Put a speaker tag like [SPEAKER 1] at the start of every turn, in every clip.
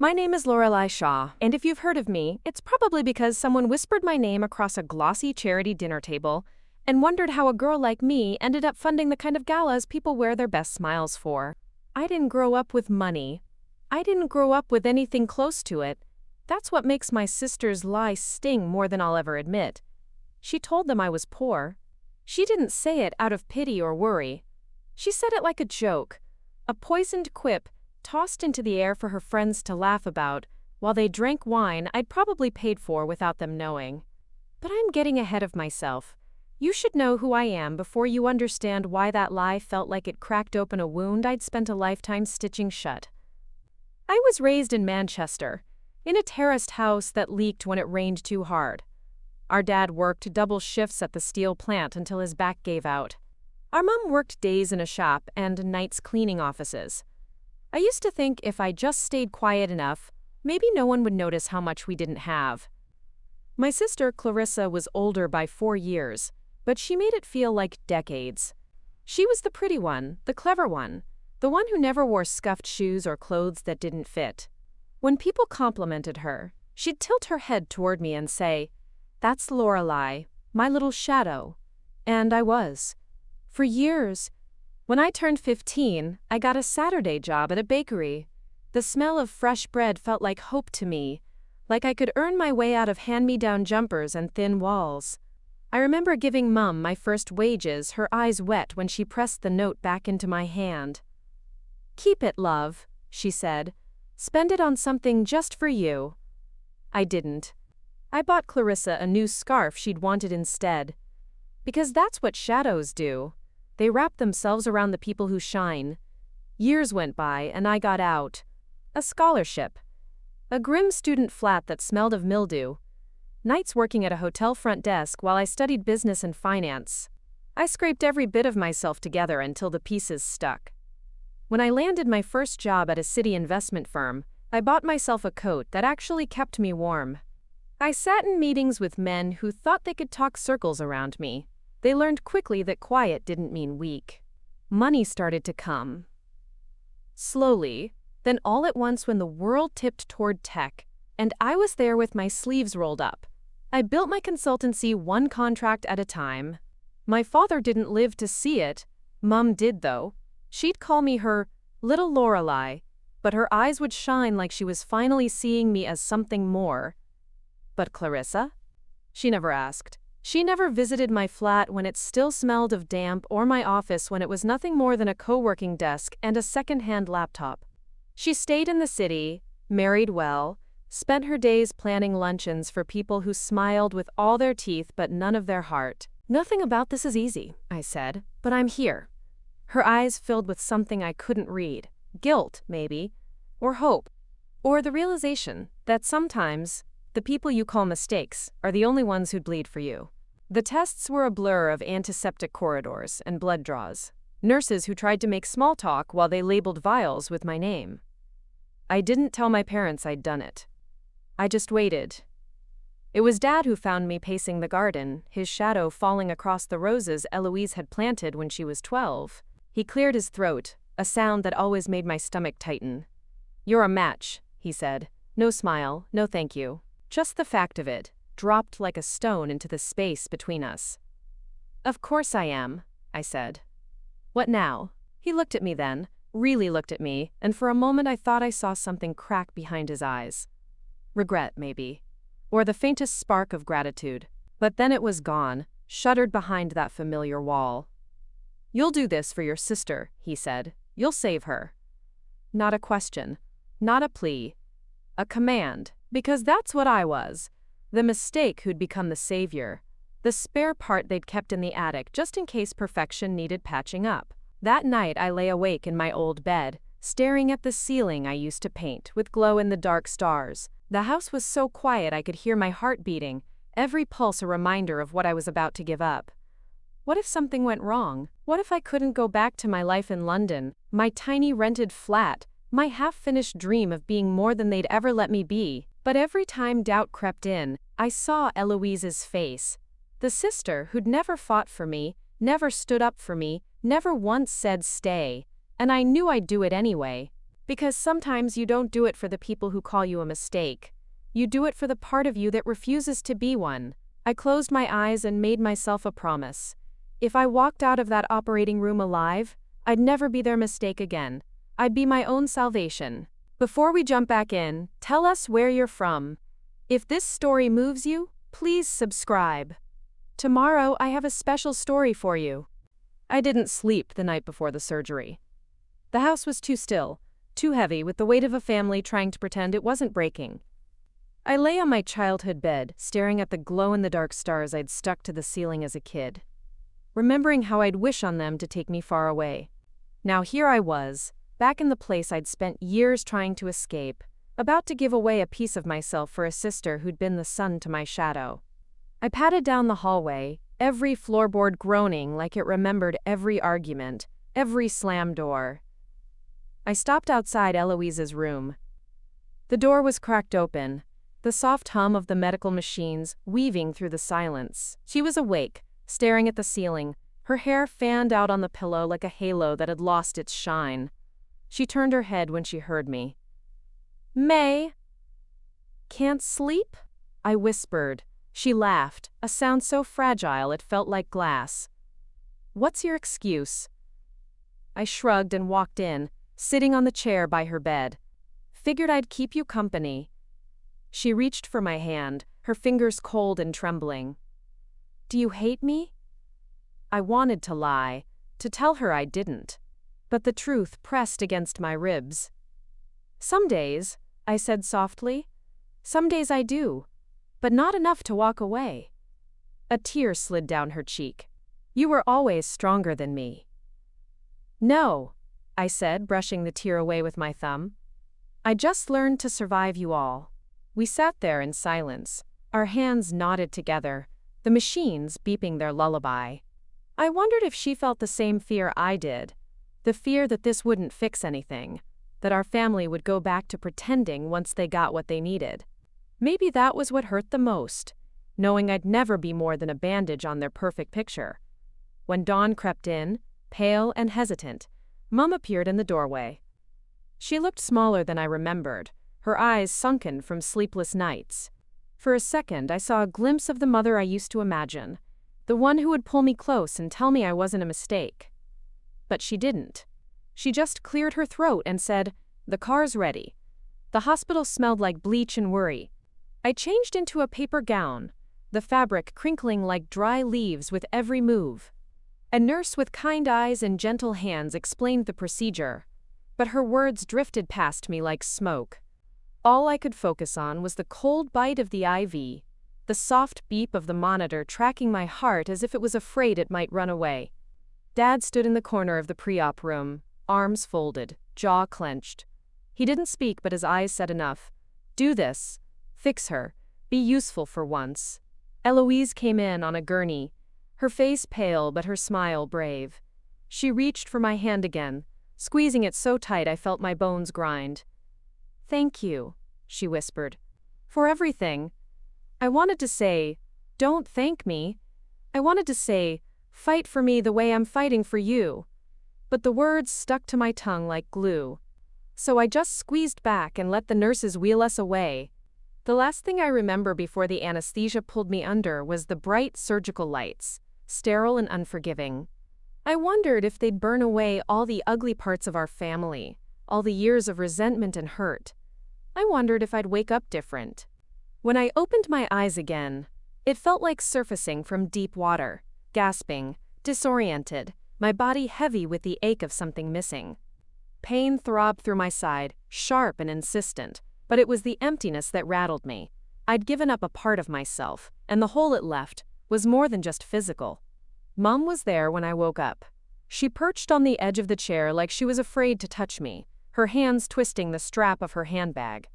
[SPEAKER 1] My name is Lorelei Shaw, and if you've heard of me, it's probably because someone whispered my name across a glossy charity dinner table and wondered how a girl like me ended up funding the kind of galas people wear their best smiles for. I didn't grow up with money. I didn't grow up with anything close to it. That's what makes my sister's lie sting more than I'll ever admit. She told them I was poor. She didn't say it out of pity or worry. She said it like a joke, a poisoned quip tossed into the air for her friends to laugh about, while they drank wine I'd probably paid for without them knowing. But I'm getting ahead of myself. You should know who I am before you understand why that lie felt like it cracked open a wound I'd spent a lifetime stitching shut. I was raised in Manchester, in a terraced house that leaked when it rained too hard. Our dad worked double shifts at the steel plant until his back gave out. Our mom worked days in a shop and nights cleaning offices. I used to think if I just stayed quiet enough, maybe no one would notice how much we didn't have. My sister, Clarissa, was older by 4 years, but she made it feel like decades. She was the pretty one, the clever one, the one who never wore scuffed shoes or clothes that didn't fit. When people complimented her, she'd tilt her head toward me and say, "That's Lorelei, my little shadow." And I was. For years. When I turned 15, I got a Saturday job at a bakery. The smell of fresh bread felt like hope to me, like I could earn my way out of hand-me-down jumpers and thin walls. I remember giving Mum my first wages, her eyes wet when she pressed the note back into my hand. "Keep it, love," she said. "Spend it on something just for you." I didn't. I bought Clarissa a new scarf she'd wanted instead. Because that's what shadows do. They wrap themselves around the people who shine. Years went by and I got out. A scholarship. A grim student flat that smelled of mildew. Nights working at a hotel front desk while I studied business and finance. I scraped every bit of myself together until the pieces stuck. When I landed my first job at a city investment firm, I bought myself a coat that actually kept me warm. I sat in meetings with men who thought they could talk circles around me. They learned quickly that quiet didn't mean weak. Money started to come. Slowly, then all at once when the world tipped toward tech, and I was there with my sleeves rolled up. I built my consultancy one contract at a time. My father didn't live to see it. Mum did, though. She'd call me her little Lorelei, but her eyes would shine like she was finally seeing me as something more. But Clarissa? She never asked. She never visited my flat when it still smelled of damp or my office when it was nothing more than a co-working desk and a second-hand laptop. She stayed in the city, married well, spent her days planning luncheons for people who smiled with all their teeth but none of their heart. "Nothing about this is easy," I said, "but I'm here." Her eyes filled with something I couldn't read. Guilt, maybe, or hope, or the realization that sometimes the people you call mistakes are the only ones who'd bleed for you. The tests were a blur of antiseptic corridors and blood draws. Nurses who tried to make small talk while they labeled vials with my name. I didn't tell my parents I'd done it. I just waited. It was Dad who found me pacing the garden, his shadow falling across the roses Eloise had planted when she was 12. He cleared his throat, a sound that always made my stomach tighten. "You're a match," he said. No smile, no thank you. Just the fact of it, dropped like a stone into the space between us. "Of course I am," I said. "What now?" He looked at me then, really looked at me, and for a moment I thought I saw something crack behind his eyes. Regret, maybe. Or the faintest spark of gratitude. But then it was gone, shuttered behind that familiar wall. "You'll do this for your sister," he said. "You'll save her." Not a question. Not a plea. A command. Because that's what I was. The mistake who'd become the savior. The spare part they'd kept in the attic just in case perfection needed patching up. That night I lay awake in my old bed, staring at the ceiling I used to paint with glow-in-the-dark stars. The house was so quiet I could hear my heart beating, every pulse a reminder of what I was about to give up. What if something went wrong? What if I couldn't go back to my life in London, my tiny rented flat, my half-finished dream of being more than they'd ever let me be? But every time doubt crept in, I saw Eloise's face. The sister who'd never fought for me, never stood up for me, never once said stay. And I knew I'd do it anyway. Because sometimes you don't do it for the people who call you a mistake. You do it for the part of you that refuses to be one. I closed my eyes and made myself a promise. If I walked out of that operating room alive, I'd never be their mistake again. I'd be my own salvation. Before we jump back in, tell us where you're from. If this story moves you, please subscribe. Tomorrow I have a special story for you. I didn't sleep the night before the surgery. The house was too still, too heavy with the weight of a family trying to pretend it wasn't breaking. I lay on my childhood bed, staring at the glow-in-the-dark stars I'd stuck to the ceiling as a kid, remembering how I'd wish on them to take me far away. Now here I was, back in the place I'd spent years trying to escape, about to give away a piece of myself for a sister who'd been the sun to my shadow. I padded down the hallway, every floorboard groaning like it remembered every argument, every slammed door. I stopped outside Eloise's room. The door was cracked open, the soft hum of the medical machines weaving through the silence. She was awake, staring at the ceiling, her hair fanned out on the pillow like a halo that had lost its shine. She turned her head when she heard me. "May? Can't sleep?" I whispered. She laughed, a sound so fragile it felt like glass. "What's your excuse?" I shrugged and walked in, sitting on the chair by her bed. "Figured I'd keep you company." She reached for my hand, her fingers cold and trembling. "Do you hate me?" I wanted to lie, to tell her I didn't. But the truth pressed against my ribs. "Some days," I said softly. "Some days I do. But not enough to walk away." A tear slid down her cheek. "You were always stronger than me." "No," I said, brushing the tear away with my thumb. "I just learned to survive you all." We sat there in silence, our hands knotted together, the machines beeping their lullaby. I wondered if she felt the same fear I did, the fear that this wouldn't fix anything, that our family would go back to pretending once they got what they needed. Maybe that was what hurt the most, knowing I'd never be more than a bandage on their perfect picture. When dawn crept in, pale and hesitant, Mum appeared in the doorway. She looked smaller than I remembered, her eyes sunken from sleepless nights. For a second, I saw a glimpse of the mother I used to imagine, the one who would pull me close and tell me I wasn't a mistake. But she didn't. She just cleared her throat and said, "The car's ready." The hospital smelled like bleach and worry. I changed into a paper gown, the fabric crinkling like dry leaves with every move. A nurse with kind eyes and gentle hands explained the procedure, but her words drifted past me like smoke. All I could focus on was the cold bite of the IV, the soft beep of the monitor tracking my heart as if it was afraid it might run away. Dad stood in the corner of the pre-op room, arms folded, jaw clenched. He didn't speak, but his eyes said enough. "Do this. Fix her. Be useful for once." Eloise came in on a gurney, her face pale but her smile brave. She reached for my hand again, squeezing it so tight I felt my bones grind. "Thank you," she whispered. "For everything." I wanted to say, "Don't thank me." I wanted to say, "Fight for me the way I'm fighting for you." But the words stuck to my tongue like glue. So I just squeezed back and let the nurses wheel us away. The last thing I remember before the anesthesia pulled me under was the bright surgical lights, sterile and unforgiving. I wondered if they'd burn away all the ugly parts of our family, all the years of resentment and hurt. I wondered if I'd wake up different. When I opened my eyes again, it felt like surfacing from deep water, gasping, disoriented, my body heavy with the ache of something missing. Pain throbbed through my side, sharp and insistent, but it was the emptiness that rattled me. I'd given up a part of myself, and the hole it left was more than just physical. Mum was there when I woke up. She perched on the edge of the chair like she was afraid to touch me, her hands twisting the strap of her handbag.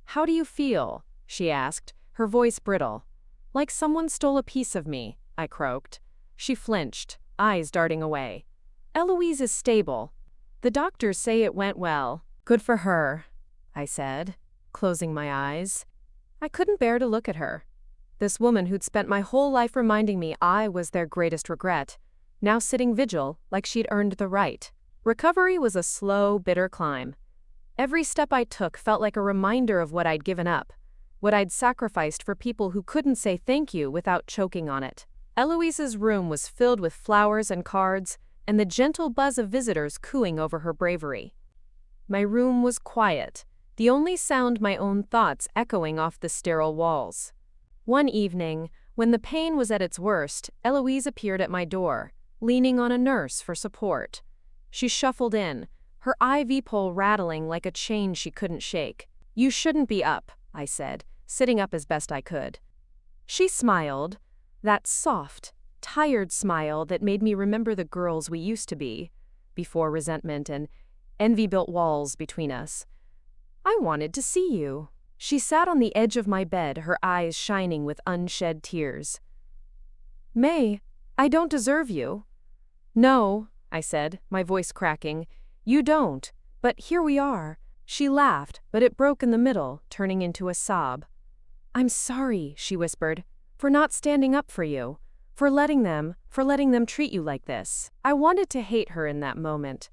[SPEAKER 1] "How do you feel?" she asked, her voice brittle. "Like someone stole a piece of me," I croaked. She flinched, eyes darting away. "Eloise is stable. The doctors say it went well." "Good for her," I said, closing my eyes. I couldn't bear to look at her. This woman who'd spent my whole life reminding me I was their greatest regret, now sitting vigil like she'd earned the right. Recovery was a slow, bitter climb. Every step I took felt like a reminder of what I'd given up, what I'd sacrificed for people who couldn't say thank you without choking on it. Eloise's room was filled with flowers and cards, and the gentle buzz of visitors cooing over her bravery. My room was quiet, the only sound my own thoughts echoing off the sterile walls. One evening, when the pain was at its worst, Eloise appeared at my door, leaning on a nurse for support. She shuffled in, her IV pole rattling like a chain she couldn't shake. "You shouldn't be up," I said, sitting up as best I could. She smiled, that soft, tired smile that made me remember the girls we used to be, before resentment and envy built walls between us. "I wanted to see you." She sat on the edge of my bed, her eyes shining with unshed tears. "May, I don't deserve you." "No," I said, my voice cracking. "You don't, but here we are." She laughed, but it broke in the middle, turning into a sob. "I'm sorry," she whispered, "for not standing up for you, for letting them treat you like this." I wanted to hate her in that moment.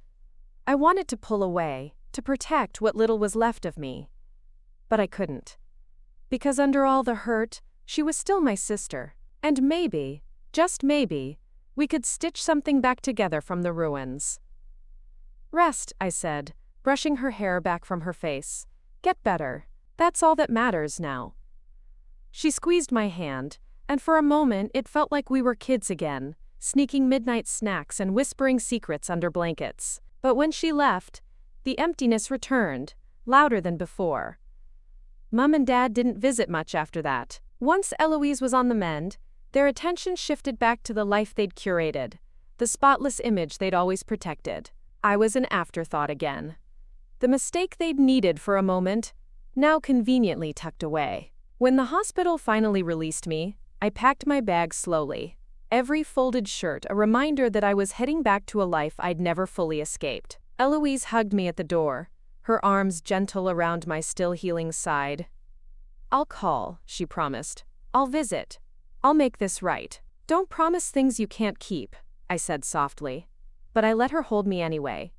[SPEAKER 1] I wanted to pull away, to protect what little was left of me. But I couldn't. Because under all the hurt, she was still my sister. And maybe, just maybe, we could stitch something back together from the ruins. "Rest," I said, brushing her hair back from her face. "Get better. That's all that matters now." She squeezed my hand, and for a moment it felt like we were kids again, sneaking midnight snacks and whispering secrets under blankets. But when she left, the emptiness returned, louder than before. Mom and Dad didn't visit much after that. Once Eloise was on the mend, their attention shifted back to the life they'd curated, the spotless image they'd always protected. I was an afterthought again. The mistake they'd needed for a moment, now conveniently tucked away. When the hospital finally released me, I packed my bag slowly, every folded shirt a reminder that I was heading back to a life I'd never fully escaped. Eloise hugged me at the door, her arms gentle around my still healing side. "I'll call," she promised. "I'll visit. I'll make this right." "Don't promise things you can't keep," I said softly. But I let her hold me anyway.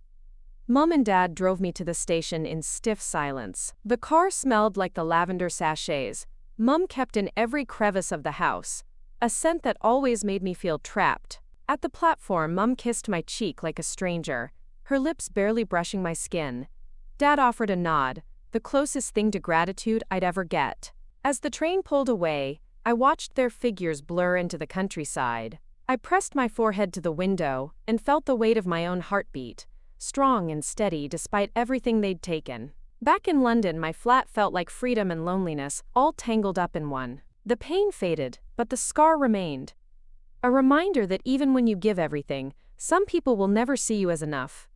[SPEAKER 1] Mom and Dad drove me to the station in stiff silence. The car smelled like the lavender sachets Mom kept in every crevice of the house, a scent that always made me feel trapped. At the platform, Mom kissed my cheek like a stranger, her lips barely brushing my skin. Dad offered a nod, the closest thing to gratitude I'd ever get. As the train pulled away, I watched their figures blur into the countryside. I pressed my forehead to the window and felt the weight of my own heartbeat, strong and steady despite everything they'd taken. Back in London, my flat felt like freedom and loneliness, all tangled up in one. The pain faded, but the scar remained. A reminder that even when you give everything, some people will never see you as enough.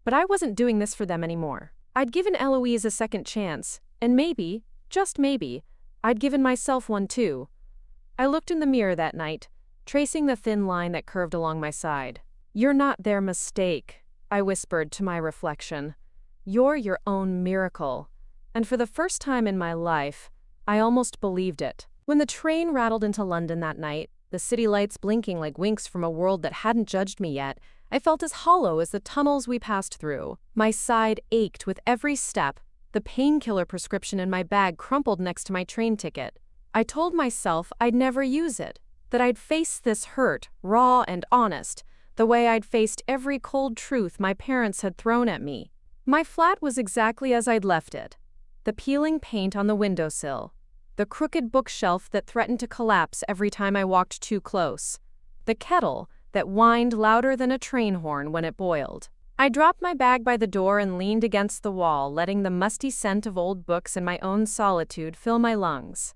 [SPEAKER 1] But I wasn't doing this for them anymore. I'd given Eloise a second chance, and maybe, just maybe, I'd given myself one too. I looked in the mirror that night, tracing the thin line that curved along my side. "You're not their mistake," I whispered to my reflection. "You're your own miracle." And for the first time in my life, I almost believed it. When the train rattled into London that night, the city lights blinking like winks from a world that hadn't judged me yet, I felt as hollow as the tunnels we passed through. My side ached with every step, the painkiller prescription in my bag crumpled next to my train ticket. I told myself I'd never use it, that I'd face this hurt, raw and honest, the way I'd faced every cold truth my parents had thrown at me. My flat was exactly as I'd left it. The peeling paint on the windowsill, the crooked bookshelf that threatened to collapse every time I walked too close, the kettle that whined louder than a train horn when it boiled. I dropped my bag by the door and leaned against the wall, letting the musty scent of old books and my own solitude fill my lungs.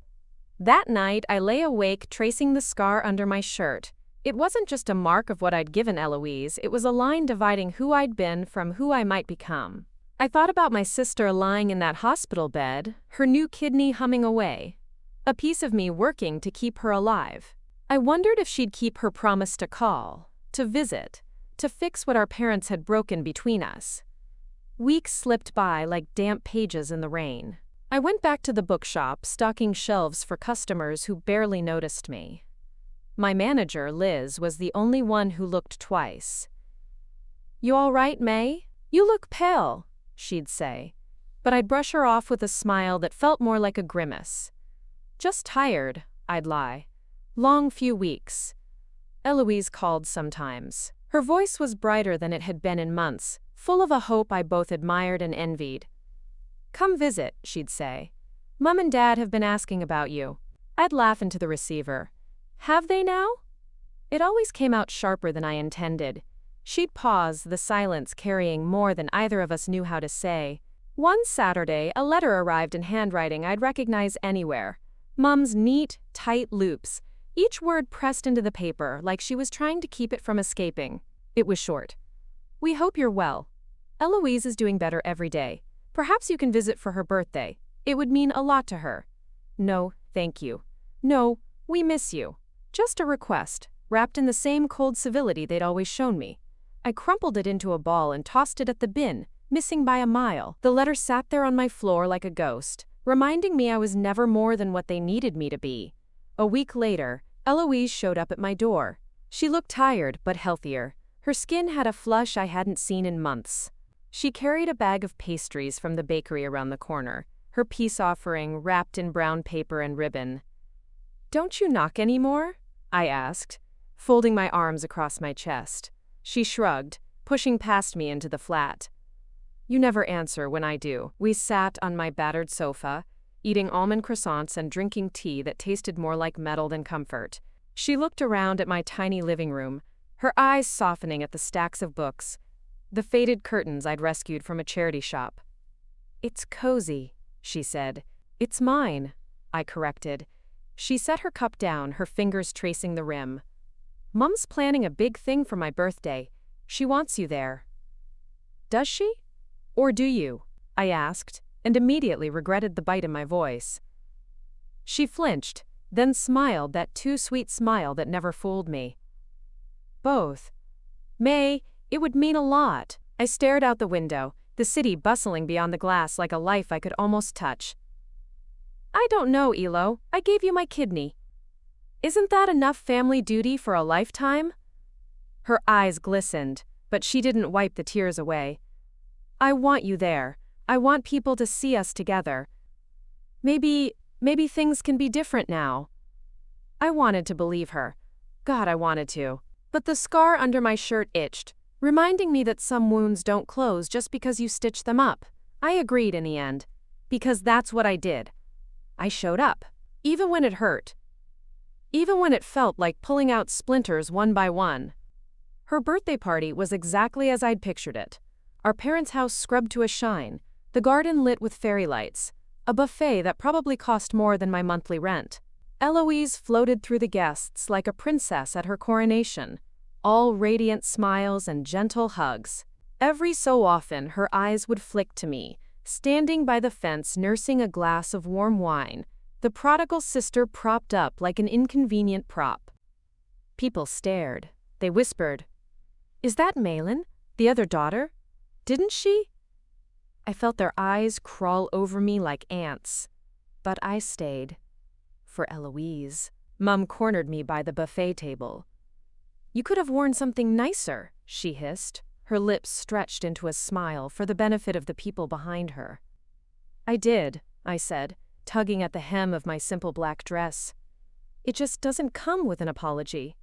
[SPEAKER 1] That night, I lay awake tracing the scar under my shirt. It wasn't just a mark of what I'd given Eloise, it was a line dividing who I'd been from who I might become. I thought about my sister lying in that hospital bed, her new kidney humming away, a piece of me working to keep her alive. I wondered if she'd keep her promise to call, to visit, to fix what our parents had broken between us. Weeks slipped by like damp pages in the rain. I went back to the bookshop, stocking shelves for customers who barely noticed me. My manager, Liz, was the only one who looked twice. "You all right, May? You look pale," she'd say. but I'd brush her off with a smile that felt more like a grimace. Just tired, I'd lie. Long few weeks. Eloise called sometimes. Her voice was brighter than it had been in months, full of a hope I both admired and envied. "Come visit," she'd say. "Mom and Dad have been asking about you." I'd laugh into the receiver. "Have they now?" It always came out sharper than I intended. She'd pause, the silence carrying more than either of us knew how to say. One Saturday, a letter arrived in handwriting I'd recognize anywhere. Mom's neat, tight loops, each word pressed into the paper like she was trying to keep it from escaping. It was short. "We hope you're well. Eloise is doing better every day. Perhaps you can visit for her birthday. It would mean a lot to her. No, thank you. No, we miss you." Just a request, wrapped in the same cold civility they'd always shown me. I crumpled it into a ball and tossed it at the bin, missing by a mile. The letter sat there on my floor like a ghost, reminding me I was never more than what they needed me to be. A week later, Eloise showed up at my door. She looked tired, but healthier. Her skin had a flush I hadn't seen in months. She carried a bag of pastries from the bakery around the corner, her peace offering wrapped in brown paper and ribbon. "Don't you knock anymore?" I asked, folding my arms across my chest. She shrugged, pushing past me into the flat. "You never answer when I do." We sat on my battered sofa, eating almond croissants and drinking tea that tasted more like metal than comfort. She looked around at my tiny living room, her eyes softening at the stacks of books, the faded curtains I'd rescued from a charity shop. "It's cozy," she said. "It's mine," I corrected. She set her cup down, her fingers tracing the rim. "Mom's planning a big thing for my birthday. She wants you there." "Does she? Or do you?" I asked, and immediately regretted the bite in my voice. She flinched, then smiled, that too sweet smile that never fooled me. "Both. May, it would mean a lot." I stared out the window, the city bustling beyond the glass like a life I could almost touch. "I don't know, Elo. I gave you my kidney. Isn't that enough family duty for a lifetime?" Her eyes glistened, but she didn't wipe the tears away. "I want you there. I want people to see us together. Maybe things can be different now." I wanted to believe her. God, I wanted to. But the scar under my shirt itched, reminding me that some wounds don't close just because you stitch them up. I agreed in the end, because that's what I did. I showed up, even when it hurt. Even when it felt like pulling out splinters one by one. Her birthday party was exactly as I'd pictured it. Our parents' house scrubbed to a shine, the garden lit with fairy lights, a buffet that probably cost more than my monthly rent. Eloise floated through the guests like a princess at her coronation, all radiant smiles and gentle hugs. Every so often, her eyes would flick to me, standing by the fence nursing a glass of warm wine, the prodigal sister propped up like an inconvenient prop. People stared. They whispered, "Is that Malin, the other daughter? Didn't she?" I felt their eyes crawl over me like ants. But I stayed. For Eloise. Mum cornered me by the buffet table. "You could have worn something nicer," she hissed, her lips stretched into a smile for the benefit of the people behind her. "I did," I said, tugging at the hem of my simple black dress. "It just doesn't come with an apology."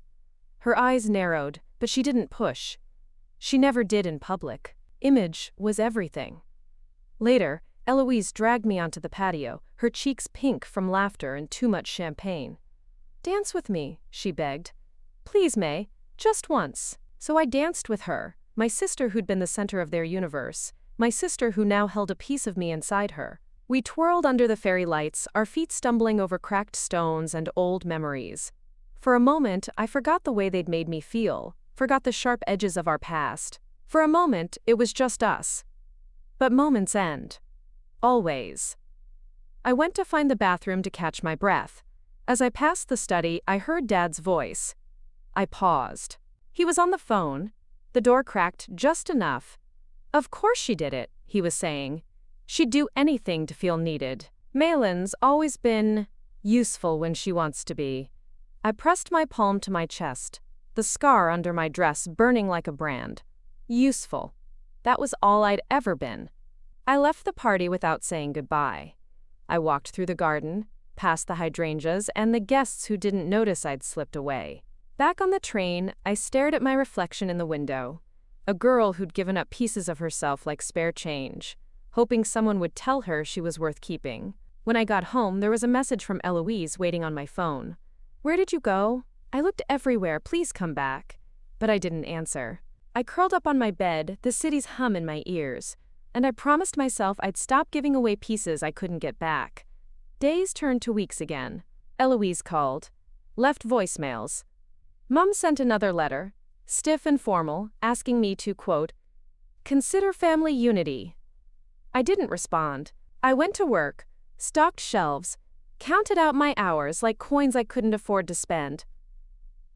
[SPEAKER 1] Her eyes narrowed, but she didn't push. She never did in public. Image was everything. Later, Eloise dragged me onto the patio, her cheeks pink from laughter and too much champagne. "Dance with me," she begged. "Please, May, just once." So I danced with her, my sister who'd been the center of their universe, my sister who now held a piece of me inside her. We twirled under the fairy lights, our feet stumbling over cracked stones and old memories. For a moment, I forgot the way they'd made me feel, forgot the sharp edges of our past. For a moment, it was just us. But moments end. Always. I went to find the bathroom to catch my breath. As I passed the study, I heard Dad's voice. I paused. He was on the phone. The door cracked just enough. "Of course she did it," he was saying. "She'd do anything to feel needed. Malin's always been useful when she wants to be." I pressed my palm to my chest, the scar under my dress burning like a brand. Useful. That was all I'd ever been. I left the party without saying goodbye. I walked through the garden, past the hydrangeas and the guests who didn't notice I'd slipped away. Back on the train, I stared at my reflection in the window. A girl who'd given up pieces of herself like spare change, hoping someone would tell her she was worth keeping. When I got home, there was a message from Eloise waiting on my phone. "Where did you go? I looked everywhere, please come back." But I didn't answer. I curled up on my bed, the city's hum in my ears, and I promised myself I'd stop giving away pieces I couldn't get back. Days turned to weeks again. Eloise called, left voicemails. Mom sent another letter, stiff and formal, asking me to, quote, "consider family unity." I didn't respond. I went to work, stocked shelves, counted out my hours like coins I couldn't afford to spend.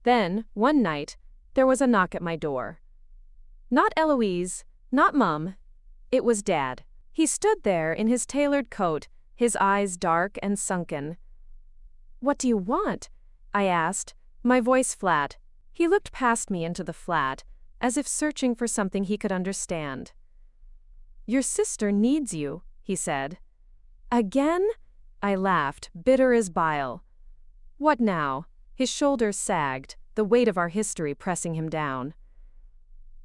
[SPEAKER 1] Then, one night, there was a knock at my door. Not Eloise, not Mum. It was Dad. He stood there in his tailored coat, his eyes dark and sunken. "What do you want?" I asked, my voice flat. He looked past me into the flat, as if searching for something he could understand. "Your sister needs you," he said. "Again?" I laughed, bitter as bile. "What now?" His shoulders sagged, the weight of our history pressing him down.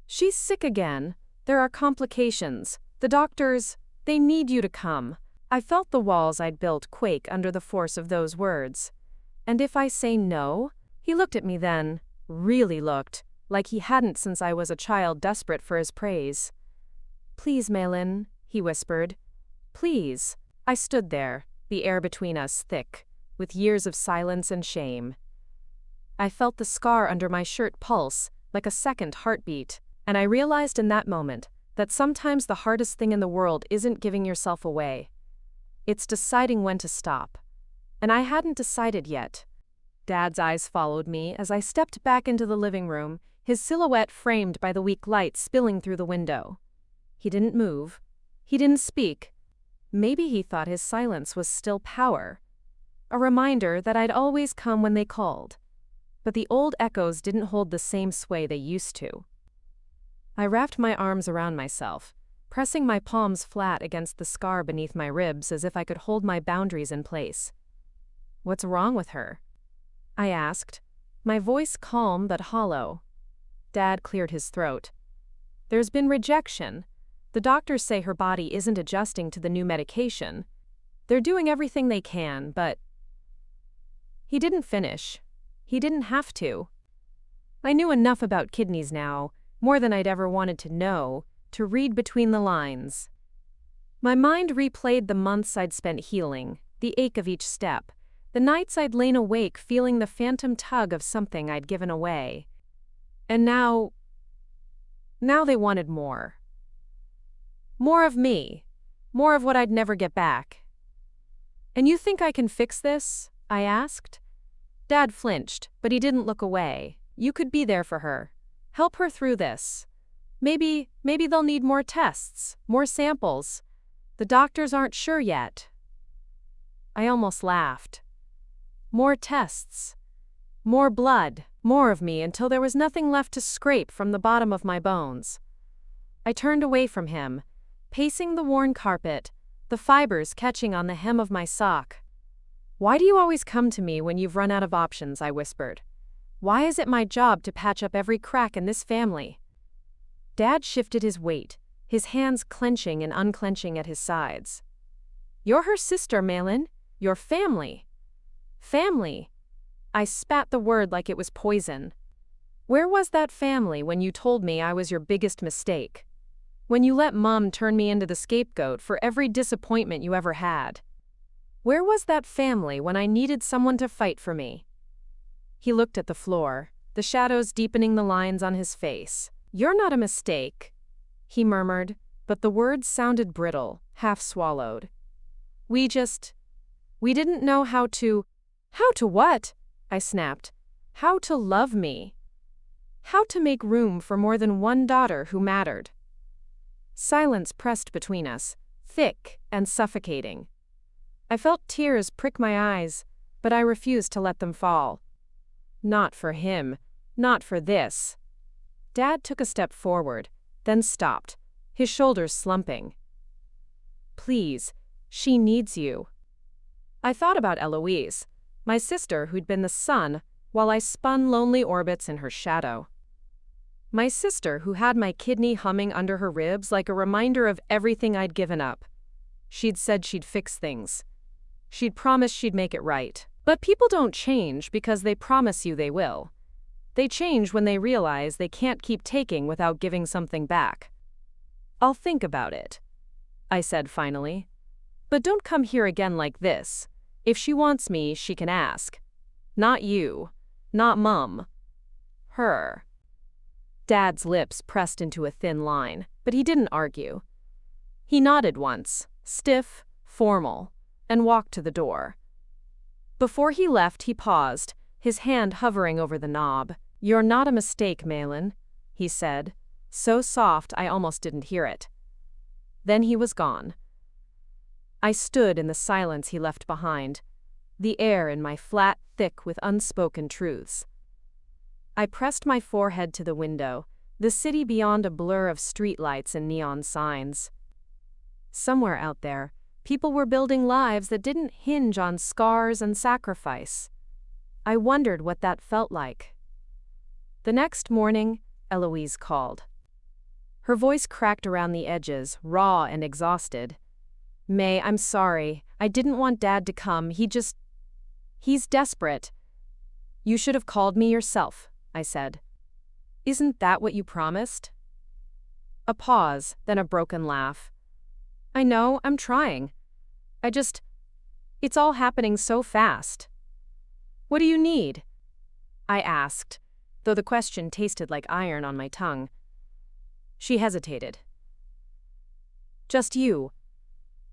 [SPEAKER 1] "She's sick again. There are complications. The doctors, they need you to come." I felt the walls I'd built quake under the force of those words. "And if I say no?" He looked at me then, really looked, like he hadn't since I was a child desperate for his praise. "Please, Malin," he whispered. "Please." I stood there, the air between us thick, with years of silence and shame. I felt the scar under my shirt pulse, like a second heartbeat, and I realized in that moment that sometimes the hardest thing in the world isn't giving yourself away. It's deciding when to stop. And I hadn't decided yet. Dad's eyes followed me as I stepped back into the living room, his silhouette framed by the weak light spilling through the window. He didn't move. He didn't speak. Maybe he thought his silence was still power. A reminder that I'd always come when they called. But the old echoes didn't hold the same sway they used to. I wrapped my arms around myself, pressing my palms flat against the scar beneath my ribs as if I could hold my boundaries in place. "What's wrong with her?" I asked, my voice calm but hollow. Dad cleared his throat. "There's been rejection. The doctors say her body isn't adjusting to the new medication. They're doing everything they can, but..." He didn't finish. He didn't have to. I knew enough about kidneys now, more than I'd ever wanted to know, to read between the lines. My mind replayed the months I'd spent healing, the ache of each step, the nights I'd lain awake feeling the phantom tug of something I'd given away. And now they wanted more. More of me. More of what I'd never get back. "And you think I can fix this?" I asked. Dad flinched, but he didn't look away. "You could be there for her. Help her through this. Maybe they'll need more tests, more samples. The doctors aren't sure yet." I almost laughed. More tests. More blood. More of me until there was nothing left to scrape from the bottom of my bones. I turned away from him, pacing the worn carpet, the fibers catching on the hem of my sock. "Why do you always come to me when you've run out of options?" I whispered. "Why is it my job to patch up every crack in this family?" Dad shifted his weight, his hands clenching and unclenching at his sides. "You're her sister, Malin. Your family." Family. I spat the word like it was poison. Where was that family when you told me I was your biggest mistake? When you let Mom turn me into the scapegoat for every disappointment you ever had? Where was that family when I needed someone to fight for me? He looked at the floor, the shadows deepening the lines on his face. "You're not a mistake," he murmured, but the words sounded brittle, half-swallowed. We didn't know how to..." "How to what?" I snapped. "How to love me. How to make room for more than one daughter who mattered." Silence pressed between us, thick and suffocating. I felt tears prick my eyes, but I refused to let them fall. Not for him, not for this. Dad took a step forward, then stopped, his shoulders slumping. Please, she needs you. I thought about Eloise, my sister who'd been the sun, while I spun lonely orbits in her shadow. My sister who had my kidney humming under her ribs like a reminder of everything I'd given up. She'd said she'd fix things. She'd promised she'd make it right. But people don't change because they promise you they will. They change when they realize they can't keep taking without giving something back. I'll think about it, I said finally. But don't come here again like this. If she wants me, she can ask. Not you. Not Mum. Her. Dad's lips pressed into a thin line, but he didn't argue. He nodded once, stiff, formal, and walked to the door. Before he left, he paused, his hand hovering over the knob. "You're not a mistake, Malin," he said, so soft I almost didn't hear it. Then he was gone. I stood in the silence he left behind, the air in my flat thick with unspoken truths. I pressed my forehead to the window, the city beyond a blur of streetlights and neon signs. Somewhere out there, people were building lives that didn't hinge on scars and sacrifice. I wondered what that felt like. The next morning, Eloise called. Her voice cracked around the edges, raw and exhausted. "May, I'm sorry. I didn't want Dad to come. He's desperate." "You should have called me yourself," I said. "Isn't that what you promised?" A pause, then a broken laugh. "I know, I'm trying. It's all happening so fast." "What do you need?" I asked, though the question tasted like iron on my tongue. She hesitated. "Just you.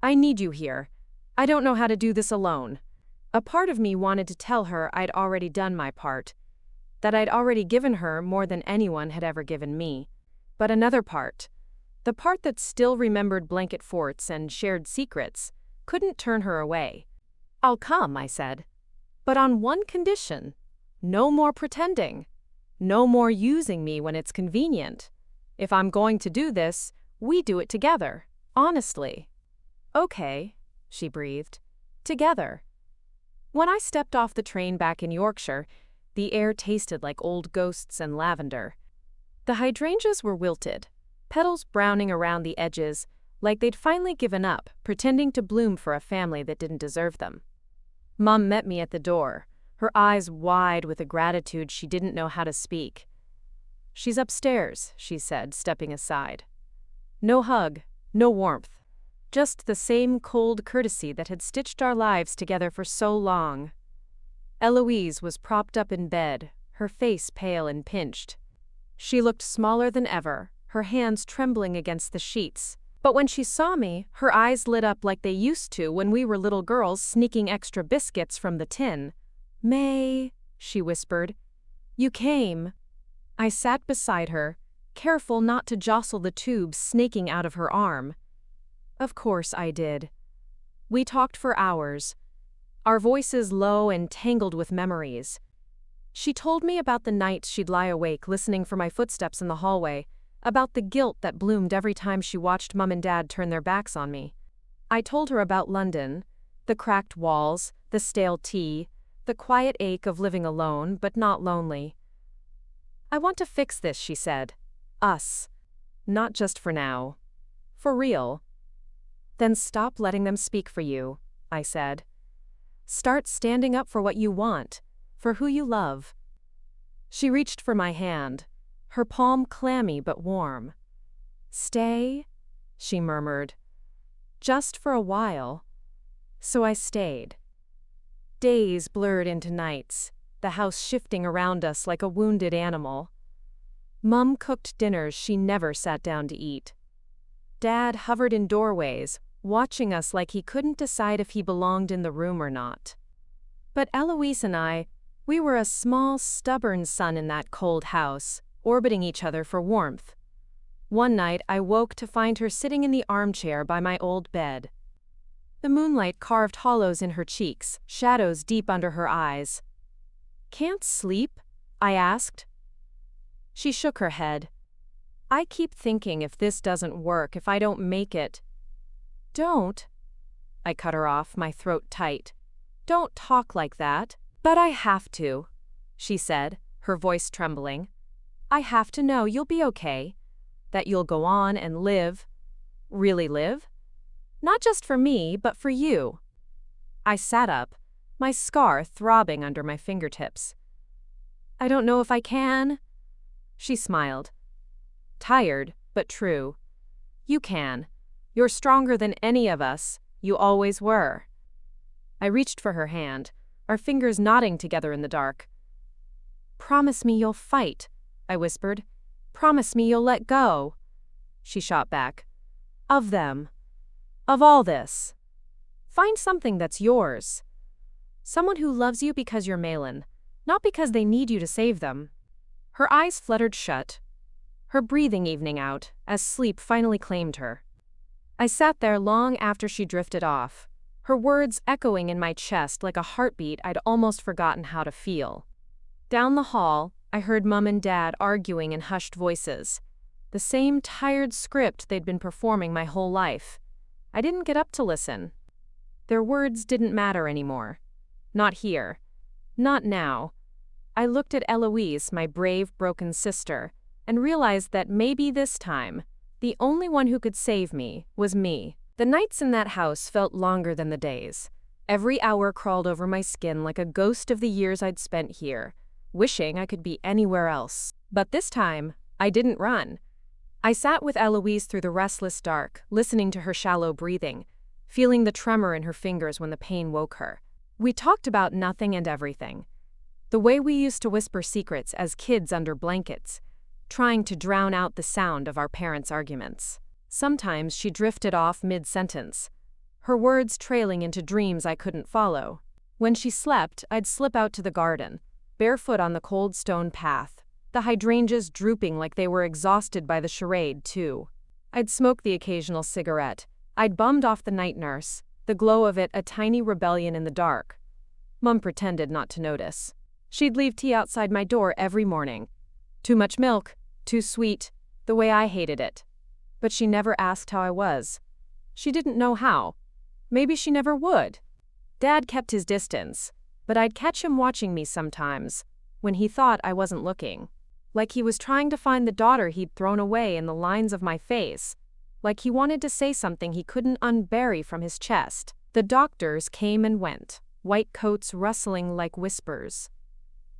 [SPEAKER 1] I need you here. I don't know how to do this alone." A part of me wanted to tell her I'd already done my part, that I'd already given her more than anyone had ever given me. But another part, the part that still remembered blanket forts and shared secrets, couldn't turn her away. "I'll come," I said. "But on one condition. No more pretending. No more using me when it's convenient. If I'm going to do this, we do it together, honestly." "Okay," she breathed. "Together." When I stepped off the train back in Yorkshire, the air tasted like old ghosts and lavender. The hydrangeas were wilted, petals browning around the edges, like they'd finally given up, pretending to bloom for a family that didn't deserve them. Mum met me at the door, her eyes wide with a gratitude she didn't know how to speak. "She's upstairs," she said, stepping aside. No hug, no warmth. Just the same cold courtesy that had stitched our lives together for so long. Eloise was propped up in bed, her face pale and pinched. She looked smaller than ever, her hands trembling against the sheets. But when she saw me, her eyes lit up like they used to when we were little girls sneaking extra biscuits from the tin. "May," she whispered. "You came." I sat beside her, careful not to jostle the tubes snaking out of her arm. Of course I did. We talked for hours, our voices low and tangled with memories. She told me about the nights she'd lie awake listening for my footsteps in the hallway, about the guilt that bloomed every time she watched Mum and Dad turn their backs on me. I told her about London, the cracked walls, the stale tea, the quiet ache of living alone but not lonely. "I want to fix this," she said. "Us. Not just for now. For real." "Then stop letting them speak for you," I said. "Start standing up for what you want, for who you love." She reached for my hand, her palm clammy but warm. "Stay," she murmured. "Just for a while." So I stayed. Days blurred into nights, the house shifting around us like a wounded animal. Mum cooked dinners she never sat down to eat. Dad hovered in doorways, watching us like he couldn't decide if he belonged in the room or not. But Eloise and we were a small, stubborn sun in that cold house, orbiting each other for warmth. One night I woke to find her sitting in the armchair by my old bed. The moonlight carved hollows in her cheeks, shadows deep under her eyes. "Can't sleep?" I asked. She shook her head. "I keep thinking if this doesn't work, if I don't make it." Don't. I cut her off, my throat tight. Don't talk like that. But I have to, she said, her voice trembling. I have to know you'll be okay. That you'll go on and live. Really live? Not just for me, but for you. I sat up, my scar throbbing under my fingertips. I don't know if I can. She smiled. Tired, but true. You can. You're stronger than any of us. You always were. I reached for her hand, our fingers knotting together in the dark. Promise me you'll fight, I whispered. Promise me you'll let go. She shot back. Of them. Of all this. Find something that's yours. Someone who loves you because you're Malin, not because they need you to save them. Her eyes fluttered shut, her breathing evening out as sleep finally claimed her. I sat there long after she drifted off, her words echoing in my chest like a heartbeat I'd almost forgotten how to feel. Down the hall, I heard Mum and Dad arguing in hushed voices, the same tired script they'd been performing my whole life. I didn't get up to listen. Their words didn't matter anymore. Not here. Not now. I looked at Eloise, my brave, broken sister, and realized that maybe this time, the only one who could save me was me. The nights in that house felt longer than the days. Every hour crawled over my skin like a ghost of the years I'd spent here, wishing I could be anywhere else. But this time, I didn't run. I sat with Eloise through the restless dark, listening to her shallow breathing, feeling the tremor in her fingers when the pain woke her. We talked about nothing and everything. The way we used to whisper secrets as kids under blankets, trying to drown out the sound of our parents' arguments. Sometimes she drifted off mid-sentence, her words trailing into dreams I couldn't follow. When she slept, I'd slip out to the garden, barefoot on the cold stone path, the hydrangeas drooping like they were exhausted by the charade, too. I'd smoke the occasional cigarette. I'd bummed off the night nurse, the glow of it a tiny rebellion in the dark. Mum pretended not to notice. She'd leave tea outside my door every morning. Too much milk, too sweet, the way I hated it. But she never asked how I was. She didn't know how. Maybe she never would. Dad kept his distance, but I'd catch him watching me sometimes, when he thought I wasn't looking. Like he was trying to find the daughter he'd thrown away in the lines of my face. Like he wanted to say something he couldn't unbury from his chest. The doctors came and went, white coats rustling like whispers.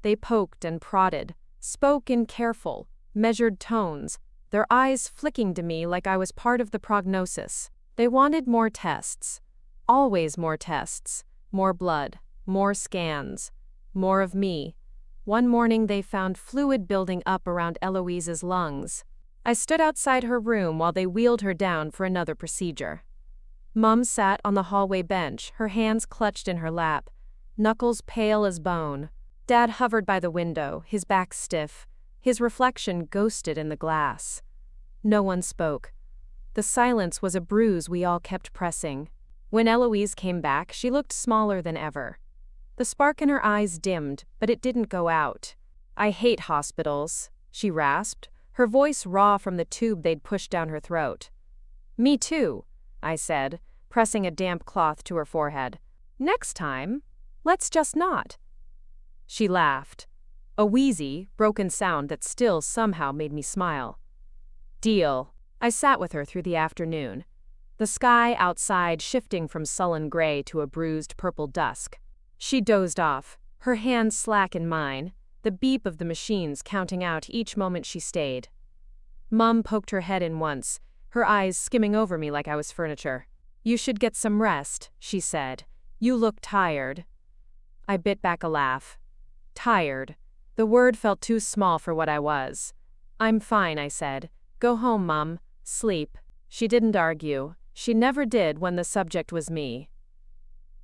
[SPEAKER 1] They poked and prodded, spoke in careful, measured tones, their eyes flicking to me like I was part of the prognosis. They wanted more tests. Always more tests. More blood. More scans. More of me. One morning they found fluid building up around Eloise's lungs. I stood outside her room while they wheeled her down for another procedure. Mum sat on the hallway bench, her hands clutched in her lap, knuckles pale as bone. Dad hovered by the window, his back stiff, his reflection ghosted in the glass. No one spoke. The silence was a bruise we all kept pressing. When Eloise came back, she looked smaller than ever. The spark in her eyes dimmed, but it didn't go out. I hate hospitals, she rasped, her voice raw from the tube they'd pushed down her throat. Me too, I said, pressing a damp cloth to her forehead. Next time, let's just not. She laughed, a wheezy, broken sound that still somehow made me smile. Deal. I sat with her through the afternoon, the sky outside shifting from sullen gray to a bruised purple dusk. She dozed off, her hands slack in mine, the beep of the machines counting out each moment she stayed. Mum poked her head in once, her eyes skimming over me like I was furniture. You should get some rest, she said. You look tired. I bit back a laugh. Tired. The word felt too small for what I was. I'm fine, I said. Go home, Mum. Sleep. She didn't argue. She never did when the subject was me.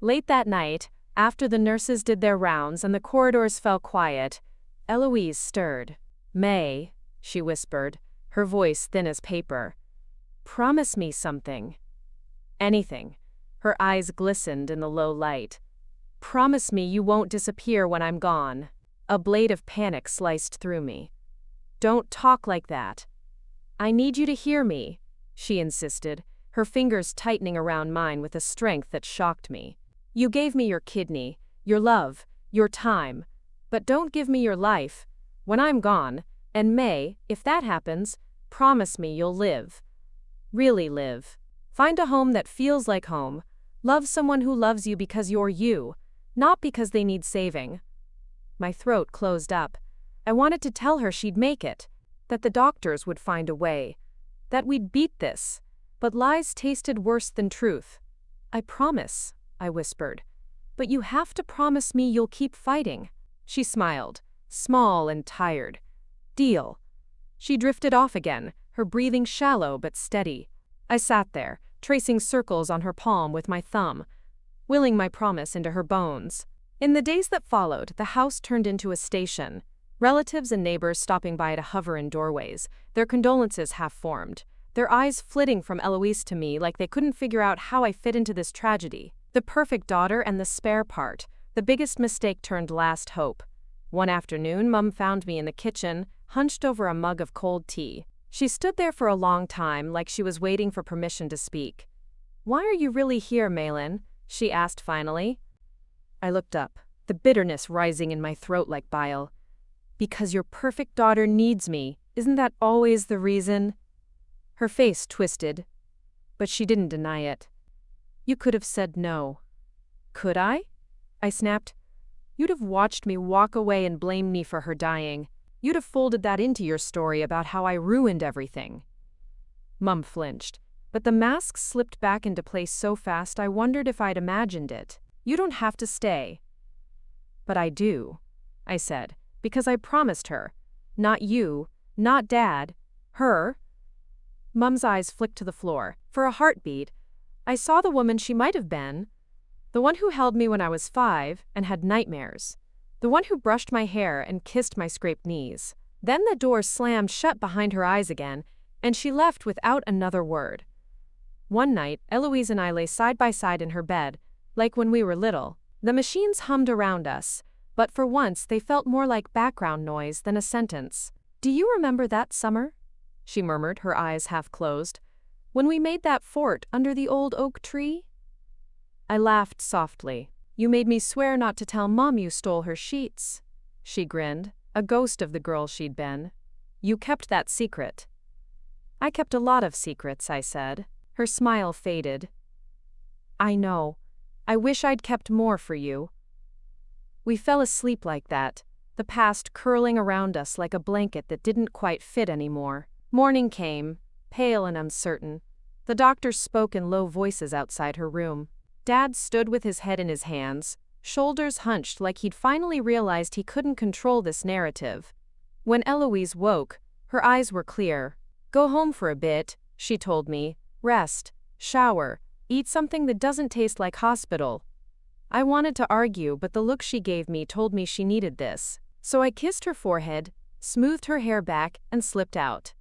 [SPEAKER 1] Late that night, after the nurses did their rounds and the corridors fell quiet, Eloise stirred. May, she whispered, her voice thin as paper. Promise me something. Anything. Her eyes glistened in the low light. Promise me you won't disappear when I'm gone. A blade of panic sliced through me. Don't talk like that. I need you to hear me, she insisted, her fingers tightening around mine with a strength that shocked me. "You gave me your kidney, your love, your time. But don't give me your life. When I'm gone, and May, if that happens, promise me you'll live. Really live. Find a home that feels like home. Love someone who loves you because you're you, not because they need saving." My throat closed up. I wanted to tell her she'd make it, that the doctors would find a way, that we'd beat this, but lies tasted worse than truth. "I promise," I whispered. "But you have to promise me you'll keep fighting." She smiled, small and tired. "Deal." She drifted off again, her breathing shallow but steady. I sat there, tracing circles on her palm with my thumb, willing my promise into her bones. In the days that followed, the house turned into a station. Relatives and neighbors stopping by to hover in doorways, their condolences half-formed, their eyes flitting from Eloise to me like they couldn't figure out how I fit into this tragedy. The perfect daughter and the spare part, the biggest mistake turned last hope. One afternoon, Mum found me in the kitchen, hunched over a mug of cold tea. She stood there for a long time, like she was waiting for permission to speak. "Why are you really here, Malin?" she asked finally. I looked up, the bitterness rising in my throat like bile. "Because your perfect daughter needs me. Isn't that always the reason?" Her face twisted, but she didn't deny it. "You could have said no." "Could I?" I snapped. "You'd have watched me walk away and blamed me for her dying. You'd have folded that into your story about how I ruined everything." Mum flinched, but the mask slipped back into place so fast I wondered if I'd imagined it. "You don't have to stay." "But I do," I said, "because I promised her. Not you, not Dad, her." Mum's eyes flicked to the floor. For a heartbeat, I saw the woman she might have been. The one who held me when I was 5 and had nightmares. The one who brushed my hair and kissed my scraped knees. Then the door slammed shut behind her eyes again, and she left without another word. One night, Eloise and I lay side by side in her bed, like when we were little. The machines hummed around us, but for once they felt more like background noise than a sentence. "Do you remember that summer?" she murmured, her eyes half closed. "When we made that fort under the old oak tree?" I laughed softly. "You made me swear not to tell Mom you stole her sheets." She grinned, a ghost of the girl she'd been. "You kept that secret." "I kept a lot of secrets," I said. Her smile faded. "I know. I wish I'd kept more for you." We fell asleep like that, the past curling around us like a blanket that didn't quite fit anymore. Morning came, pale and uncertain. The doctors spoke in low voices outside her room. Dad stood with his head in his hands, shoulders hunched like he'd finally realized he couldn't control this narrative. When Eloise woke, her eyes were clear. "Go home for a bit," she told me. "Rest, shower, eat something that doesn't taste like hospital." I wanted to argue, but the look she gave me told me she needed this. So I kissed her forehead, smoothed her hair back, and slipped out.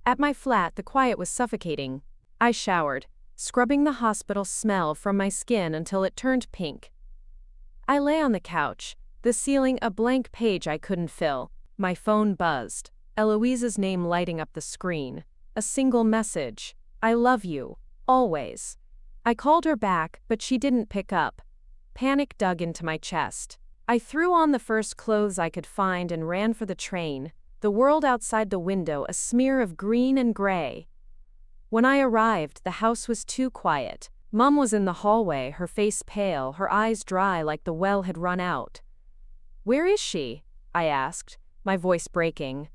[SPEAKER 1] At my flat, the quiet was suffocating. I showered, scrubbing the hospital smell from my skin until it turned pink. I lay on the couch, the ceiling a blank page I couldn't fill. My phone buzzed, Eloise's name lighting up the screen. A single message. "I love you. Always." I called her back, but she didn't pick up. Panic dug into my chest. I threw on the first clothes I could find and ran for the train, the world outside the window a smear of green and gray. When I arrived, the house was too quiet. Mum was in the hallway, her face pale, her eyes dry like the well had run out. "Where is she?" I asked, my voice breaking.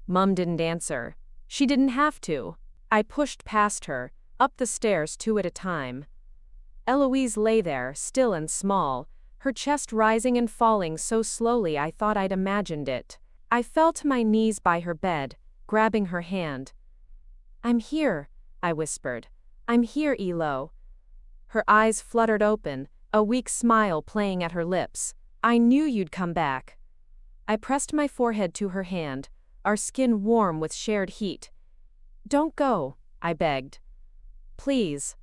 [SPEAKER 1] Mum didn't answer. She didn't have to. I pushed past her, up the stairs 2 at a time. Eloise lay there, still and small, her chest rising and falling so slowly I thought I'd imagined it. I fell to my knees by her bed, grabbing her hand. "I'm here," I whispered. "I'm here, Elo." Her eyes fluttered open, a weak smile playing at her lips. "I knew you'd come back." I pressed my forehead to her hand, our skin warm with shared heat. "Don't go," I begged. "Please."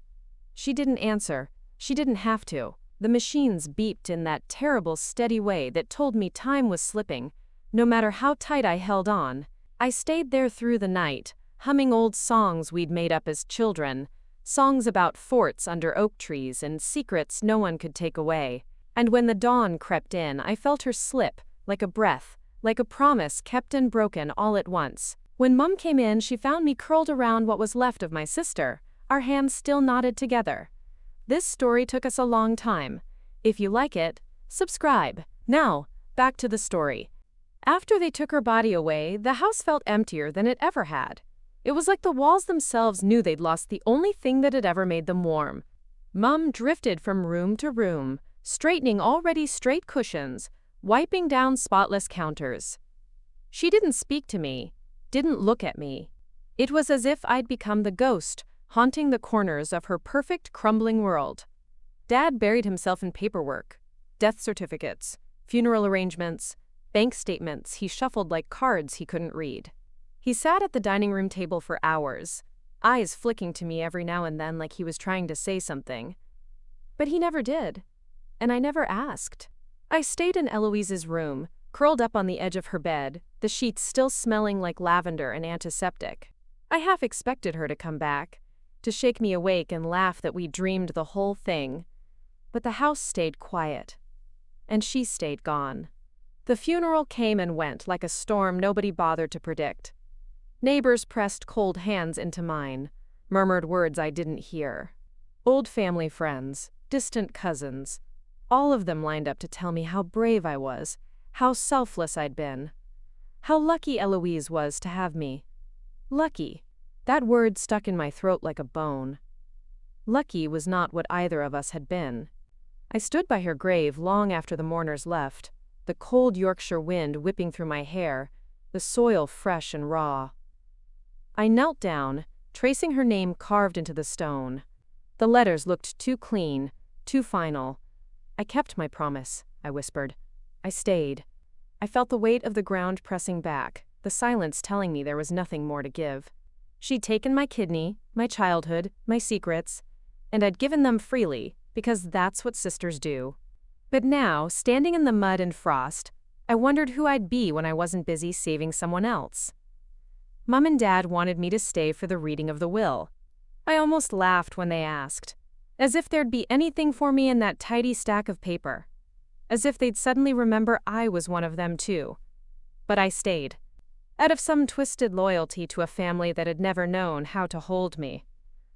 [SPEAKER 1] She didn't answer. She didn't have to. The machines beeped in that terrible steady way that told me time was slipping, no matter how tight I held on. I stayed there through the night, humming old songs we'd made up as children, songs about forts under oak trees and secrets no one could take away. And when the dawn crept in, I felt her slip, like a breath, like a promise kept and broken all at once. When Mum came in, she found me curled around what was left of my sister, our hands still knotted together. This story took us a long time. If you like it, subscribe. Now, back to the story. After they took her body away, the house felt emptier than it ever had. It was like the walls themselves knew they'd lost the only thing that had ever made them warm. Mum drifted from room to room, straightening already straight cushions, wiping down spotless counters. She didn't speak to me, didn't look at me. It was as if I'd become the ghost, haunting the corners of her perfect, crumbling world. Dad buried himself in paperwork, death certificates, funeral arrangements, bank statements he shuffled like cards he couldn't read. He sat at the dining room table for hours, eyes flicking to me every now and then like he was trying to say something. But he never did, and I never asked. I stayed in Eloise's room, curled up on the edge of her bed, the sheets still smelling like lavender and antiseptic. I half expected her to come back, to shake me awake and laugh that we dreamed the whole thing. But the house stayed quiet, and she stayed gone. The funeral came and went like a storm nobody bothered to predict. Neighbors pressed cold hands into mine, murmured words I didn't hear. Old family friends, distant cousins, all of them lined up to tell me how brave I was, how selfless I'd been, how lucky Eloise was to have me. Lucky. That word stuck in my throat like a bone. Lucky was not what either of us had been. I stood by her grave long after the mourners left, the cold Yorkshire wind whipping through my hair, the soil fresh and raw. I knelt down, tracing her name carved into the stone. The letters looked too clean, too final. I kept my promise, I whispered. I stayed. I felt the weight of the ground pressing back, the silence telling me there was nothing more to give. She'd taken my kidney, my childhood, my secrets, and I'd given them freely, because that's what sisters do. But now, standing in the mud and frost, I wondered who I'd be when I wasn't busy saving someone else. Mum and Dad wanted me to stay for the reading of the will. I almost laughed when they asked, as if there'd be anything for me in that tidy stack of paper, as if they'd suddenly remember I was one of them too. But I stayed, out of some twisted loyalty to a family that had never known how to hold me.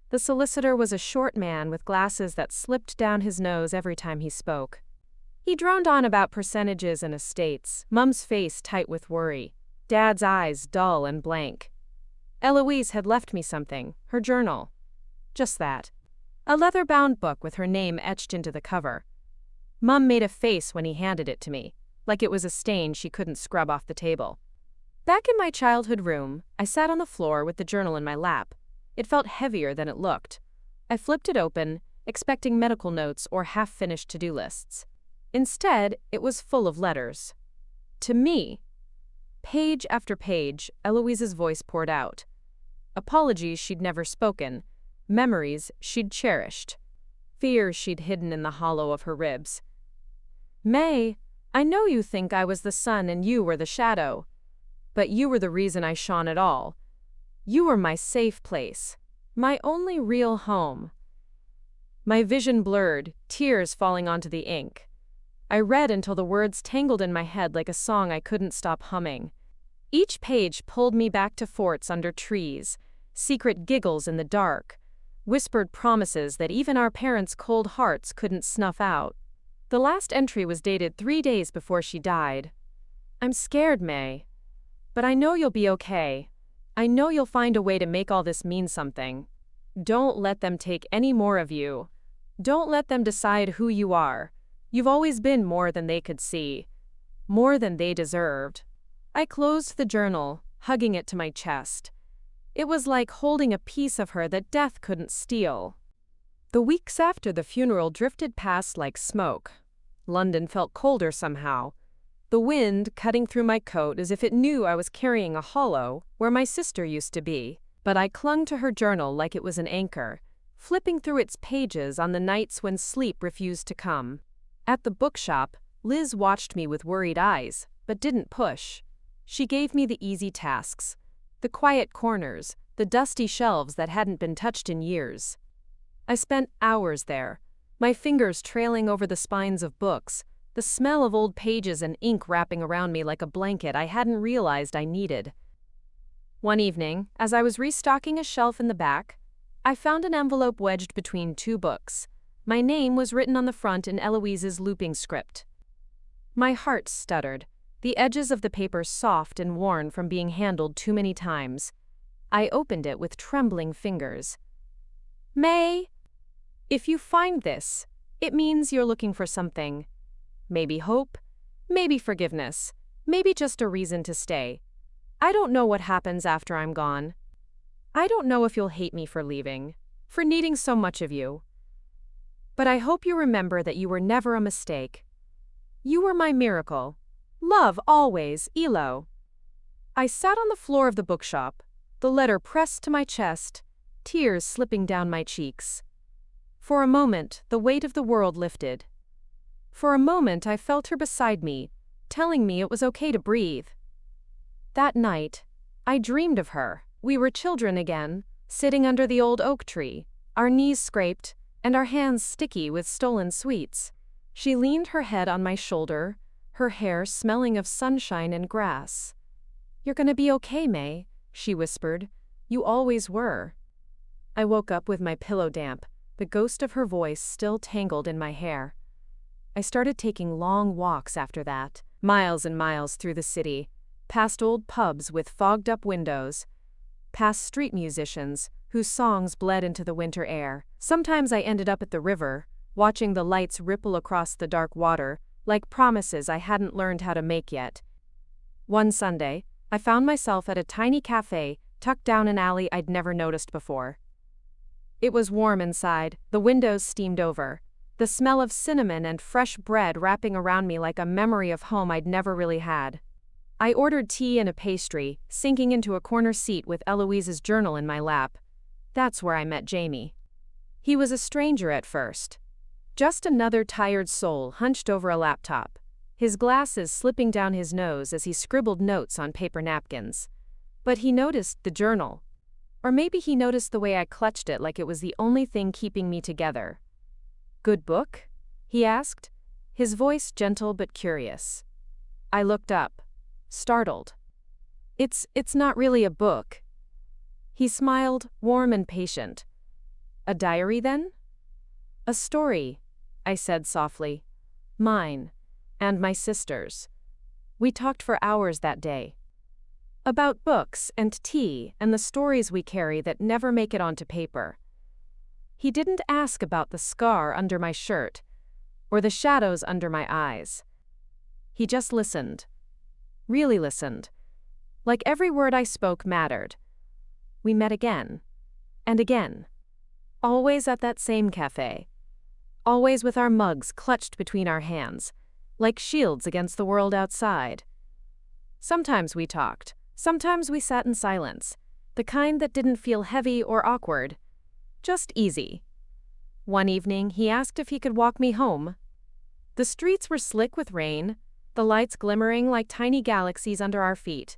[SPEAKER 1] The solicitor was a short man with glasses that slipped down his nose every time he spoke. He droned on about percentages and estates, Mum's face tight with worry, Dad's eyes dull and blank. Eloise had left me something, her journal. Just that. A leather-bound book with her name etched into the cover. Mum made a face when he handed it to me, like it was a stain she couldn't scrub off the table. Back in my childhood room, I sat on the floor with the journal in my lap. It felt heavier than it looked. I flipped it open, expecting medical notes or half-finished to-do lists. Instead, it was full of letters. To me. Page after page, Eloise's voice poured out. Apologies she'd never spoken, memories she'd cherished, fears she'd hidden in the hollow of her ribs. May, I know you think I was the sun and you were the shadow, but you were the reason I shone at all. You were my safe place, my only real home. My vision blurred, tears falling onto the ink. I read until the words tangled in my head like a song I couldn't stop humming. Each page pulled me back to forts under trees, secret giggles in the dark, whispered promises that even our parents' cold hearts couldn't snuff out. The last entry was dated 3 days before she died. I'm scared, May. But I know you'll be okay. I know you'll find a way to make all this mean something. Don't let them take any more of you. Don't let them decide who you are. You've always been more than they could see. More than they deserved. I closed the journal, hugging it to my chest. It was like holding a piece of her that death couldn't steal. The weeks after the funeral drifted past like smoke. London felt colder somehow. The wind cutting through my coat as if it knew I was carrying a hollow where my sister used to be. But I clung to her journal like it was an anchor, flipping through its pages on the nights when sleep refused to come. At the bookshop, Liz watched me with worried eyes, but didn't push. She gave me the easy tasks, the quiet corners, the dusty shelves that hadn't been touched in years. I spent hours there, my fingers trailing over the spines of books, the smell of old pages and ink wrapping around me like a blanket I hadn't realized I needed. One evening, as I was restocking a shelf in the back, I found an envelope wedged between two books. My name was written on the front in Eloise's looping script. My heart stuttered, the edges of the paper soft and worn from being handled too many times. I opened it with trembling fingers. May, if you find this, it means you're looking for something. Maybe hope, maybe forgiveness, maybe just a reason to stay. I don't know what happens after I'm gone. I don't know if you'll hate me for leaving, for needing so much of you. But I hope you remember that you were never a mistake. You were my miracle. Love always, Elo. I sat on the floor of the bookshop, the letter pressed to my chest, tears slipping down my cheeks. For a moment, the weight of the world lifted. For a moment, I felt her beside me, telling me it was okay to breathe. That night, I dreamed of her. We were children again, sitting under the old oak tree, our knees scraped, and our hands sticky with stolen sweets. She leaned her head on my shoulder, her hair smelling of sunshine and grass. "You're gonna be okay, May," she whispered. "You always were." I woke up with my pillow damp, the ghost of her voice still tangled in my hair. I started taking long walks after that, miles and miles through the city, past old pubs with fogged-up windows, past street musicians whose songs bled into the winter air. Sometimes I ended up at the river, watching the lights ripple across the dark water, like promises I hadn't learned how to make yet. One Sunday, I found myself at a tiny cafe tucked down an alley I'd never noticed before. It was warm inside, the windows steamed over, the smell of cinnamon and fresh bread wrapping around me like a memory of home I'd never really had. I ordered tea and a pastry, sinking into a corner seat with Eloise's journal in my lap. That's where I met Jamie. He was a stranger at first. Just another tired soul hunched over a laptop, his glasses slipping down his nose as he scribbled notes on paper napkins. But he noticed the journal. Or maybe he noticed the way I clutched it like it was the only thing keeping me together. "Good book?" he asked, his voice gentle but curious. I looked up, startled. It's not really a book." He smiled, warm and patient. "A diary, then?" "A story," I said softly. "Mine, and my sister's." We talked for hours that day. About books and tea and the stories we carry that never make it onto paper. He didn't ask about the scar under my shirt, or the shadows under my eyes. He just listened. Really listened. Like every word I spoke mattered. We met again. And again. Always at that same cafe. Always with our mugs clutched between our hands, like shields against the world outside. Sometimes we talked. Sometimes we sat in silence, the kind that didn't feel heavy or awkward. Just easy. One evening, he asked if he could walk me home. The streets were slick with rain, the lights glimmering like tiny galaxies under our feet.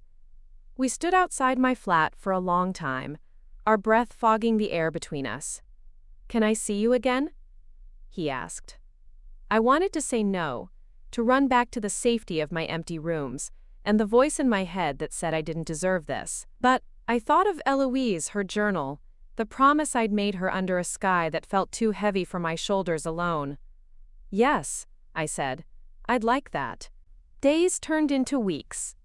[SPEAKER 1] We stood outside my flat for a long time, our breath fogging the air between us. "Can I see you again?" he asked. I wanted to say no, to run back to the safety of my empty rooms, and the voice in my head that said I didn't deserve this. But I thought of Eloise, her journal, the promise I'd made her under a sky that felt too heavy for my shoulders alone. "Yes," I said, "I'd like that." Days turned into weeks.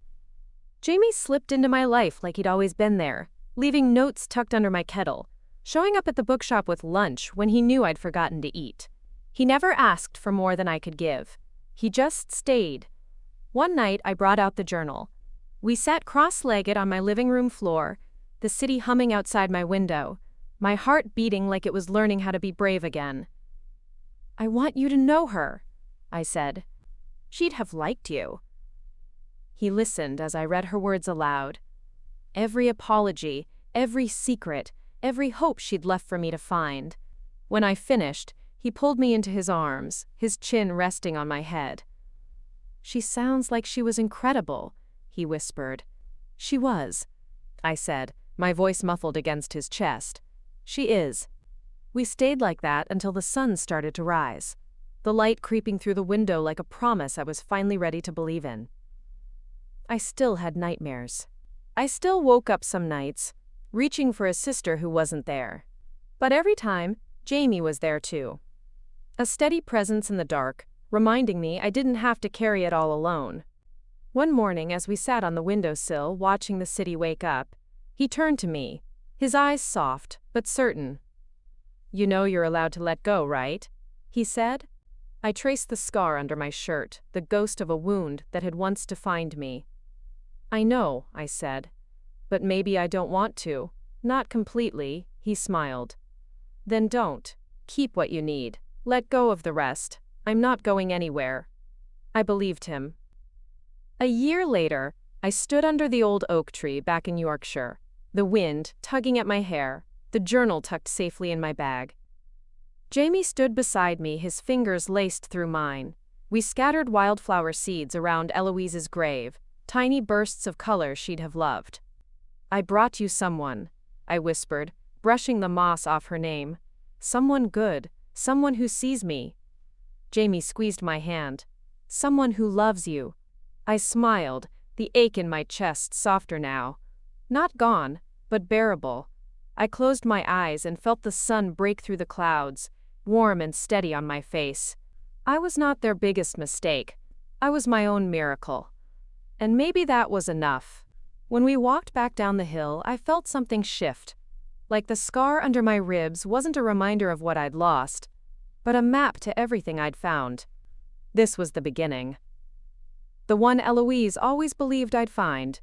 [SPEAKER 1] Jamie slipped into my life like he'd always been there, leaving notes tucked under my kettle, showing up at the bookshop with lunch when he knew I'd forgotten to eat. He never asked for more than I could give. He just stayed. One night, I brought out the journal. We sat cross-legged on my living room floor, the city humming outside my window, my heart beating like it was learning how to be brave again. "I want you to know her," I said. "She'd have liked you." He listened as I read her words aloud. Every apology, every secret, every hope she'd left for me to find. When I finished, he pulled me into his arms, his chin resting on my head. "She sounds like she was incredible," he whispered. "She was," I said, my voice muffled against his chest. "She is." We stayed like that until the sun started to rise, the light creeping through the window like a promise I was finally ready to believe in. I still had nightmares. I still woke up some nights, reaching for a sister who wasn't there. But every time, Jamie was there too. A steady presence in the dark, reminding me I didn't have to carry it all alone. One morning, as we sat on the windowsill watching the city wake up, he turned to me, his eyes soft but certain. "You know you're allowed to let go, right?" he said. I traced the scar under my shirt, the ghost of a wound that had once defined me. "I know," I said. "But maybe I don't want to." "Not completely," he smiled. "Then don't. Keep what you need. Let go of the rest. I'm not going anywhere." I believed him. A year later, I stood under the old oak tree back in Yorkshire, the wind tugging at my hair, the journal tucked safely in my bag. Jamie stood beside me, his fingers laced through mine. We scattered wildflower seeds around Eloise's grave, tiny bursts of color she'd have loved. "I brought you someone," I whispered, brushing the moss off her name. "Someone good, someone who sees me." Jamie squeezed my hand. "Someone who loves you." I smiled, the ache in my chest softer now. Not gone, but bearable. I closed my eyes and felt the sun break through the clouds, warm and steady on my face. I was not their biggest mistake. I was my own miracle. And maybe that was enough. When we walked back down the hill, I felt something shift. Like the scar under my ribs wasn't a reminder of what I'd lost, but a map to everything I'd found. This was the beginning. The one Eloise always believed I'd find.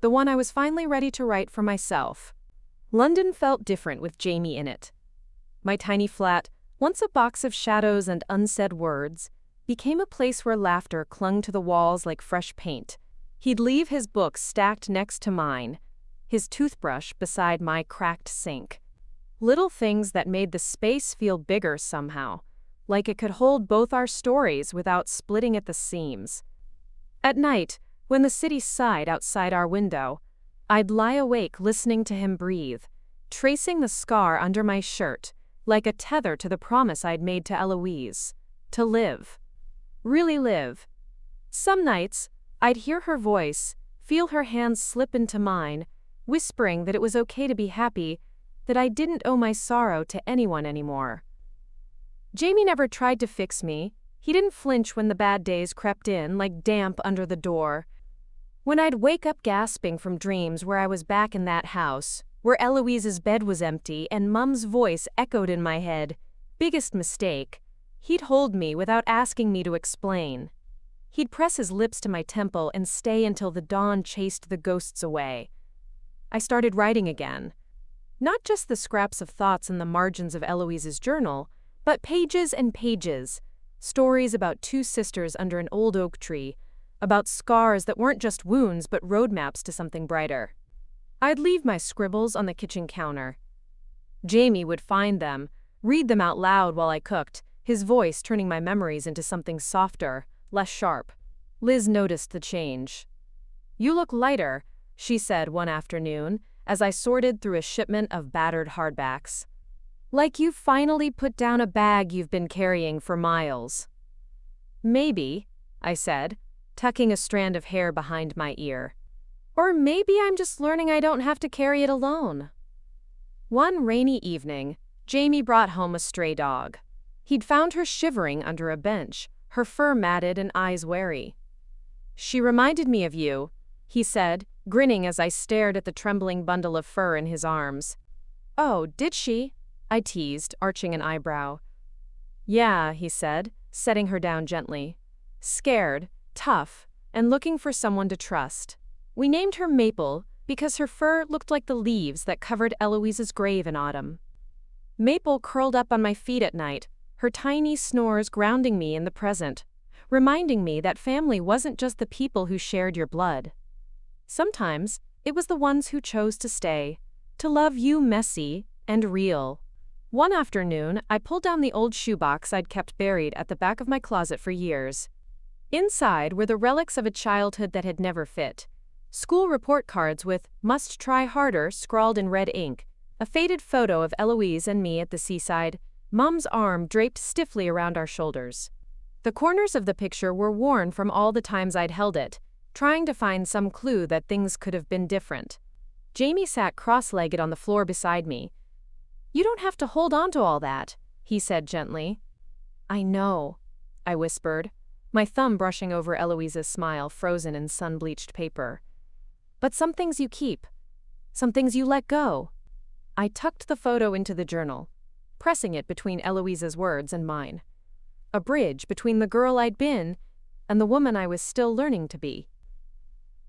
[SPEAKER 1] The one I was finally ready to write for myself. London felt different with Jamie in it. My tiny flat, once a box of shadows and unsaid words, became a place where laughter clung to the walls like fresh paint. He'd leave his books stacked next to mine, his toothbrush beside my cracked sink. Little things that made the space feel bigger somehow, like it could hold both our stories without splitting at the seams. At night, when the city sighed outside our window, I'd lie awake listening to him breathe, tracing the scar under my shirt, like a tether to the promise I'd made to Eloise. To live. Really live. Some nights, I'd hear her voice, feel her hands slip into mine, whispering that it was okay to be happy, that I didn't owe my sorrow to anyone anymore. Jamie never tried to fix me. He didn't flinch when the bad days crept in like damp under the door. When I'd wake up gasping from dreams where I was back in that house, where Eloise's bed was empty and Mum's voice echoed in my head, biggest mistake, he'd hold me without asking me to explain. He'd press his lips to my temple and stay until the dawn chased the ghosts away. I started writing again. Not just the scraps of thoughts in the margins of Eloise's journal, but pages and pages. Stories about two sisters under an old oak tree, about scars that weren't just wounds but roadmaps to something brighter. I'd leave my scribbles on the kitchen counter. Jamie would find them, read them out loud while I cooked, his voice turning my memories into something softer, less sharp. Liz noticed the change. "You look lighter," she said one afternoon, as I sorted through a shipment of battered hardbacks. "Like you've finally put down a bag you've been carrying for miles." "Maybe," I said, tucking a strand of hair behind my ear. "Or maybe I'm just learning I don't have to carry it alone." One rainy evening, Jamie brought home a stray dog. He'd found her shivering under a bench, her fur matted and eyes wary. "She reminded me of you," he said, grinning as I stared at the trembling bundle of fur in his arms. "Oh, did she?" I teased, arching an eyebrow. "Yeah," he said, setting her down gently. "Scared, tough, and looking for someone to trust. We named her Maple because her fur looked like the leaves that covered Eloise's grave in autumn." Maple curled up on my feet at night, her tiny snores grounding me in the present, reminding me that family wasn't just the people who shared your blood. Sometimes, it was the ones who chose to stay, to love you messy and real. One afternoon, I pulled down the old shoebox I'd kept buried at the back of my closet for years. Inside were the relics of a childhood that had never fit. School report cards with "Must try harder" scrawled in red ink, A faded photo of Eloise and me at the seaside, Mum's arm draped stiffly around our shoulders. The corners of the picture were worn from all the times I'd held it, trying to find some clue that things could have been different. Jamie sat cross-legged on the floor beside me. "You don't have to hold on to all that," he said gently. "I know," I whispered, my thumb brushing over Eloise's smile frozen in sun-bleached paper. "But some things you keep. Some things you let go." I tucked the photo into the journal, pressing it between Eloise's words and mine. A bridge between the girl I'd been and the woman I was still learning to be.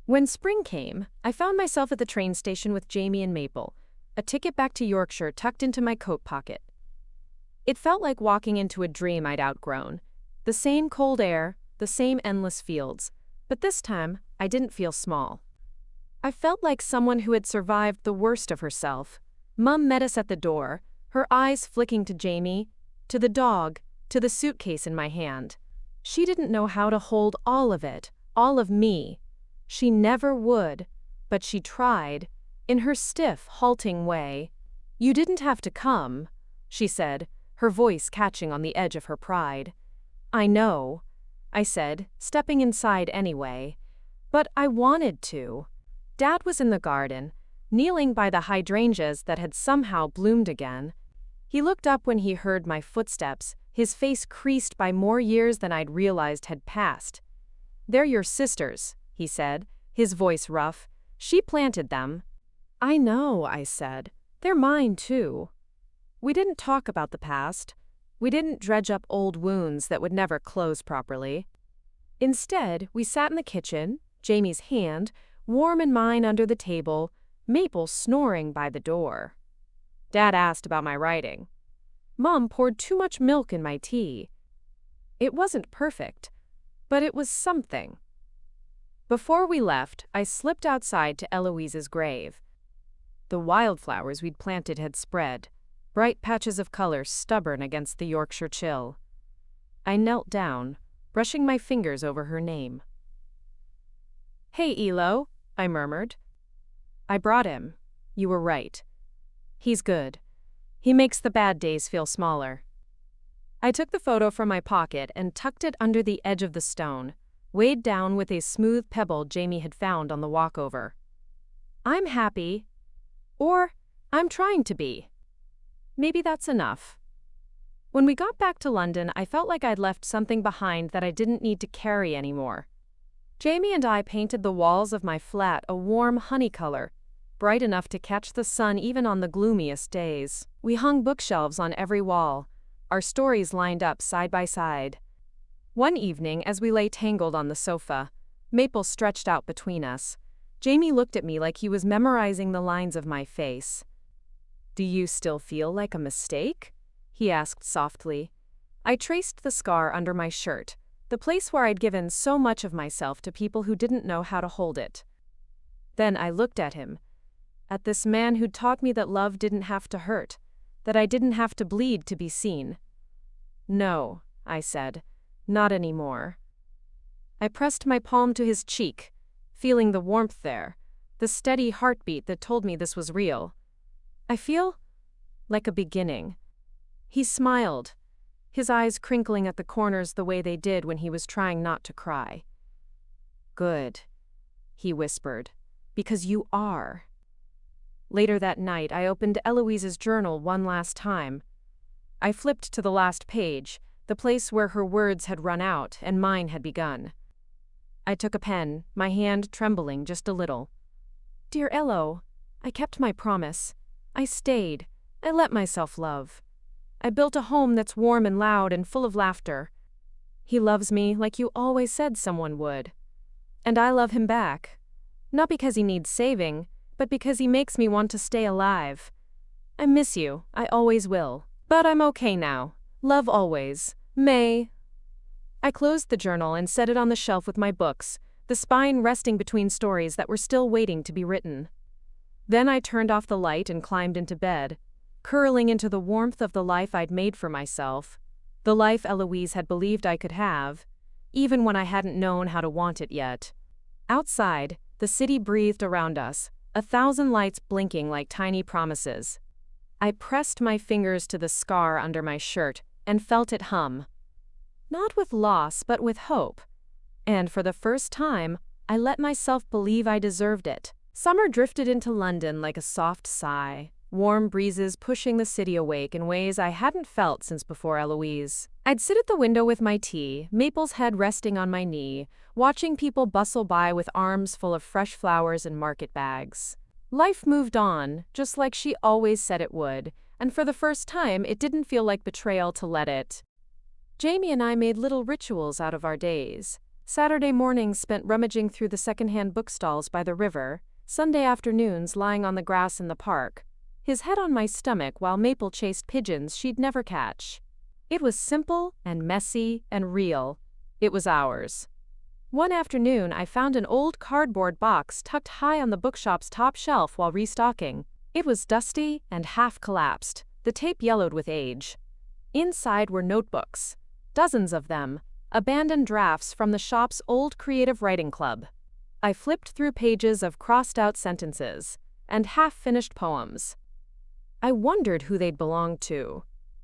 [SPEAKER 1] When spring came, I found myself at the train station with Jamie and Maple, a ticket back to Yorkshire tucked into my coat pocket. It felt like walking into a dream I'd outgrown. The same cold air, the same endless fields, but this time I didn't feel small. I felt like someone who had survived the worst of herself. Mum met us at the door, her eyes flicking to Jamie, to the dog, to the suitcase in my hand. She didn't know how to hold all of it, all of me. She never would, but she tried, in her stiff, halting way. "You didn't have to come," she said, her voice catching on the edge of her pride. "I know," I said, stepping inside anyway. "But I wanted to." Dad was in the garden, kneeling by the hydrangeas that had somehow bloomed again. He looked up when he heard my footsteps, his face creased by more years than I'd realized had passed. "They're your sisters," he said, his voice rough. "She planted them." "I know," I said. "They're mine, too." We didn't talk about the past. We didn't dredge up old wounds that would never close properly. Instead, we sat in the kitchen, Jamie's hand warm in mine under the table, Maple snoring by the door. Dad asked about my writing. Mum poured too much milk in my tea. It wasn't perfect, but it was something. Before we left, I slipped outside to Eloise's grave. The wildflowers we'd planted had spread, bright patches of color stubborn against the Yorkshire chill. I knelt down, brushing my fingers over her name. "Hey, Elo," I murmured. "I brought him. You were right. He's good. He makes the bad days feel smaller." I took the photo from my pocket and tucked it under the edge of the stone, weighed down with a smooth pebble Jamie had found on the walkover. "I'm happy. Or I'm trying to be. Maybe that's enough." When we got back to London, I felt like I'd left something behind that I didn't need to carry anymore. Jamie and I painted the walls of my flat a warm honey color, bright enough to catch the sun even on the gloomiest days. We hung bookshelves on every wall, our stories lined up side by side. One evening, as we lay tangled on the sofa, Maple stretched out between us. Jamie looked at me like he was memorizing the lines of my face. "Do you still feel like a mistake?" he asked softly. I traced the scar under my shirt, the place where I'd given so much of myself to people who didn't know how to hold it. Then I looked at him, at this man who'd taught me that love didn't have to hurt, that I didn't have to bleed to be seen. "No," I said, "not anymore." I pressed my palm to his cheek, feeling the warmth there, the steady heartbeat that told me this was real. "I feel like a beginning." He smiled, his eyes crinkling at the corners the way they did when he was trying not to cry. "Good," he whispered, "because you are." Later that night, I opened Eloise's journal one last time. I flipped to the last page, the place where her words had run out and mine had begun. I took a pen, my hand trembling just a little. "Dear Elo, I kept my promise. I stayed. I let myself love. I built a home that's warm and loud and full of laughter. He loves me like you always said someone would. And I love him back. Not because he needs saving, but because he makes me want to stay alive. I miss you, I always will. But I'm okay now. Love always. May." I closed the journal and set it on the shelf with my books, the spine resting between stories that were still waiting to be written. Then I turned off the light and climbed into bed, curling into the warmth of the life I'd made for myself, the life Eloise had believed I could have, even when I hadn't known how to want it yet. Outside, the city breathed around us, 1,000 lights blinking like tiny promises. I pressed my fingers to the scar under my shirt and felt it hum. Not with loss, but with hope. And for the first time, I let myself believe I deserved it. Summer drifted into London like a soft sigh, warm breezes pushing the city awake in ways I hadn't felt since before Eloise. I'd sit at the window with my tea, Maple's head resting on my knee, watching people bustle by with arms full of fresh flowers and market bags. Life moved on, just like she always said it would, and for the first time, it didn't feel like betrayal to let it. Jamie and I made little rituals out of our days. Saturday mornings spent rummaging through the secondhand bookstalls by the river, Sunday afternoons lying on the grass in the park, his head on my stomach while Maple chased pigeons she'd never catch. It was simple and messy and real. It was ours. One afternoon, I found an old cardboard box tucked high on the bookshop's top shelf while restocking. It was dusty and half collapsed, the tape yellowed with age. Inside were notebooks, dozens of them, abandoned drafts from the shop's old creative writing club. I flipped through pages of crossed-out sentences and half-finished poems. I wondered who they'd belonged to,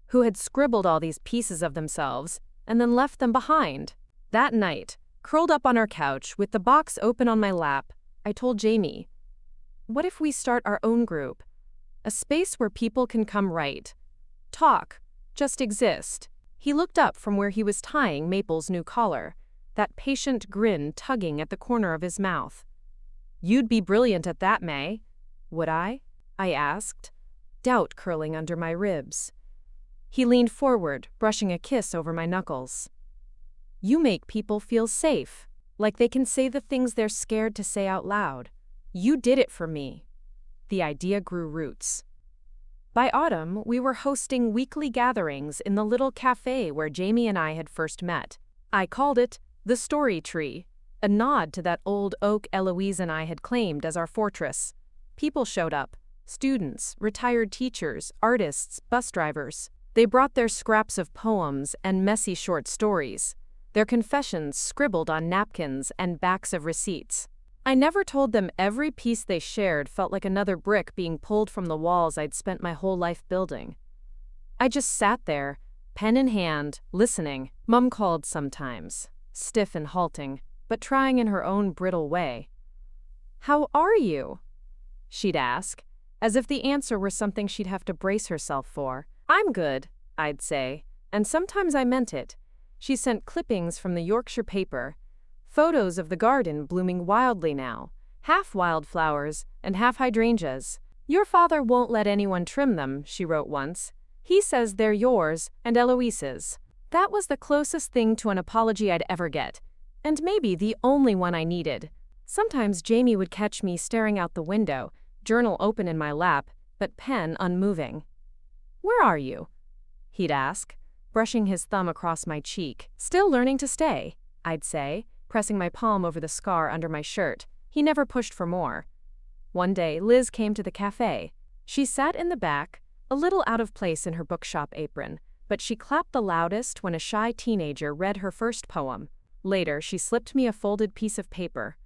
[SPEAKER 1] who had scribbled all these pieces of themselves and then left them behind. That night, curled up on our couch with the box open on my lap, I told Jamie, "What if we start our own group? A space where people can come write, talk, just exist." He looked up from where he was tying Maple's new collar, that patient grin tugging at the corner of his mouth. "You'd be brilliant at that, May." "Would I?" I asked, doubt curling under my ribs. He leaned forward, brushing a kiss over my knuckles. "You make people feel safe, like they can say the things they're scared to say out loud. You did it for me." The idea grew roots. By autumn, we were hosting weekly gatherings in the little cafe where Jamie and I had first met. I called it the Story Tree, a nod to that old oak Eloise and I had claimed as our fortress. People showed up. Students, retired teachers, artists, bus drivers. They brought their scraps of poems and messy short stories, their confessions scribbled on napkins and backs of receipts. I never told them every piece they shared felt like another brick being pulled from the walls I'd spent my whole life building. I just sat there, pen in hand, listening. Mum called sometimes, stiff and halting, but trying in her own brittle way. "How are you?" she'd ask, as if the answer were something she'd have to brace herself for. "I'm good," I'd say, and sometimes I meant it. She sent clippings from the Yorkshire paper, photos of the garden blooming wildly now, half wildflowers and half hydrangeas. "Your father won't let anyone trim them," she wrote once. "He says they're yours and Eloise's." That was the closest thing to an apology I'd ever get, and maybe the only one I needed. Sometimes Jamie would catch me staring out the window, journal open in my lap, but pen unmoving. "Where are you?" he'd ask, brushing his thumb across my cheek. "Still learning to stay," I'd say, pressing my palm over the scar under my shirt. He never pushed for more. One day, Liz came to the cafe. She sat in the back, a little out of place in her bookshop apron, but she clapped the loudest when a shy teenager read her first poem. Later, she slipped me a folded piece of paper.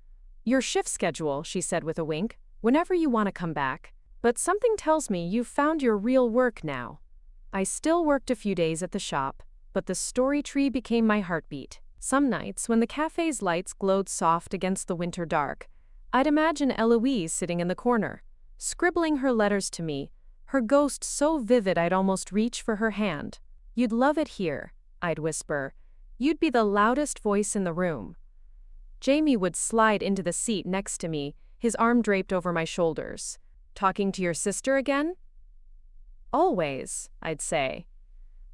[SPEAKER 1] "Your shift schedule," she said with a wink, "whenever you want to come back. But something tells me you've found your real work now." I still worked a few days at the shop, but the Story Tree became my heartbeat. Some nights, when the cafe's lights glowed soft against the winter dark, I'd imagine Eloise sitting in the corner, scribbling her letters to me, her ghost so vivid I'd almost reach for her hand. "You'd love it here," I'd whisper. "You'd be the loudest voice in the room." Jamie would slide into the seat next to me, his arm draped over my shoulders. "Talking to your sister again?" "Always," I'd say.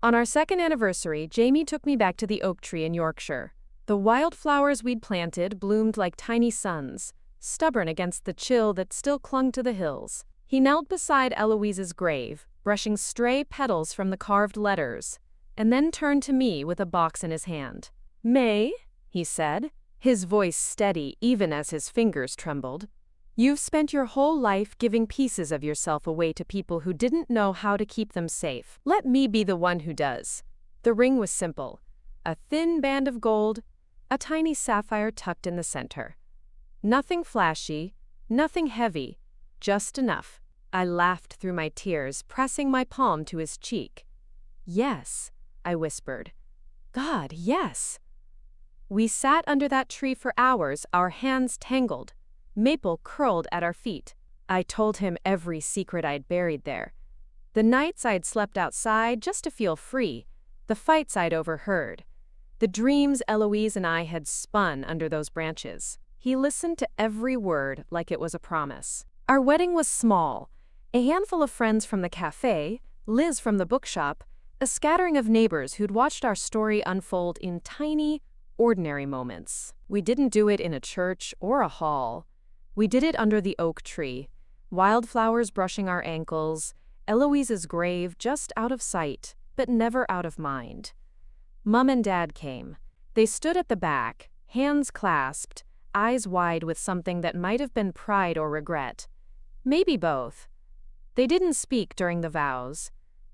[SPEAKER 1] On our second anniversary, Jamie took me back to the oak tree in Yorkshire. The wildflowers we'd planted bloomed like tiny suns, stubborn against the chill that still clung to the hills. He knelt beside Eloise's grave, brushing stray petals from the carved letters, and then turned to me with a box in his hand. "May," he said, his voice steady even as his fingers trembled, "you've spent your whole life giving pieces of yourself away to people who didn't know how to keep them safe. Let me be the one who does." The ring was simple, a thin band of gold, a tiny sapphire tucked in the center. Nothing flashy, nothing heavy, just enough. I laughed through my tears, pressing my palm to his cheek. Yes, I whispered. God, yes. We sat under that tree for hours, our hands tangled. Maple curled at our feet. I told him every secret I'd buried there. The nights I'd slept outside just to feel free, the fights I'd overheard, the dreams Eloise and I had spun under those branches. He listened to every word like it was a promise. Our wedding was small. A handful of friends from the cafe, Liz from the bookshop, a scattering of neighbors who'd watched our story unfold in tiny, ordinary moments. We didn't do it in a church or a hall. We did it under the oak tree, wildflowers brushing our ankles, Eloise's grave just out of sight, but never out of mind. Mom and Dad came. They stood at the back, hands clasped, eyes wide with something that might have been pride or regret. Maybe both. They didn't speak during the vows.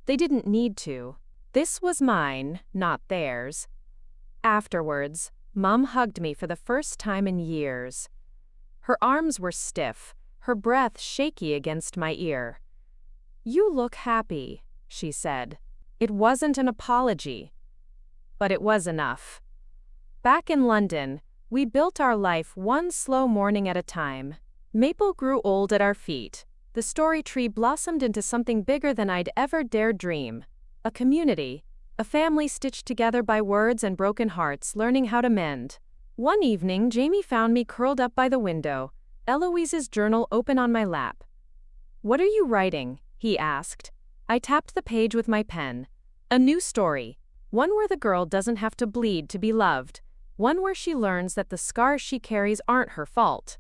[SPEAKER 1] They didn't need to. This was mine, not theirs. Afterwards, Mom hugged me for the first time in years. Her arms were stiff, her breath shaky against my ear. "You look happy," she said. It wasn't an apology, but it was enough. Back in London, we built our life one slow morning at a time. Maple grew old at our feet. The story tree blossomed into something bigger than I'd ever dared dream. A community, a family stitched together by words and broken hearts, learning how to mend. One evening, Jamie found me curled up by the window, Eloise's journal open on my lap. "What are you writing?" he asked. I tapped the page with my pen. A new story. One where the girl doesn't have to bleed to be loved. One where she learns that the scars she carries aren't her fault.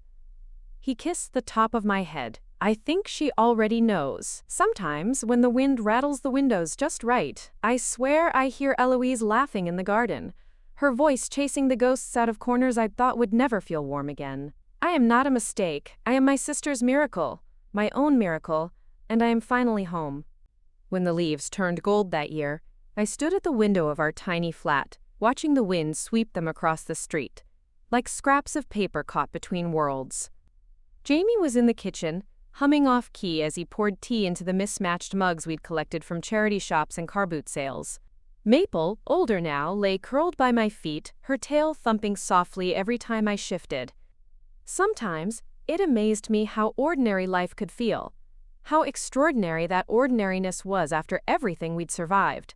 [SPEAKER 1] He kissed the top of my head. "I think she already knows." Sometimes, when the wind rattles the windows just right, I swear I hear Eloise laughing in the garden, her voice chasing the ghosts out of corners I thought would never feel warm again. I am not a mistake. I am my sister's miracle, my own miracle, and I am finally home. When the leaves turned gold that year, I stood at the window of our tiny flat, watching the wind sweep them across the street, like scraps of paper caught between worlds. Jamie was in the kitchen, humming off-key as he poured tea into the mismatched mugs we'd collected from charity shops and car boot sales. Maple, older now, lay curled by my feet, her tail thumping softly every time I shifted. Sometimes, it amazed me how ordinary life could feel, how extraordinary that ordinariness was after everything we'd survived.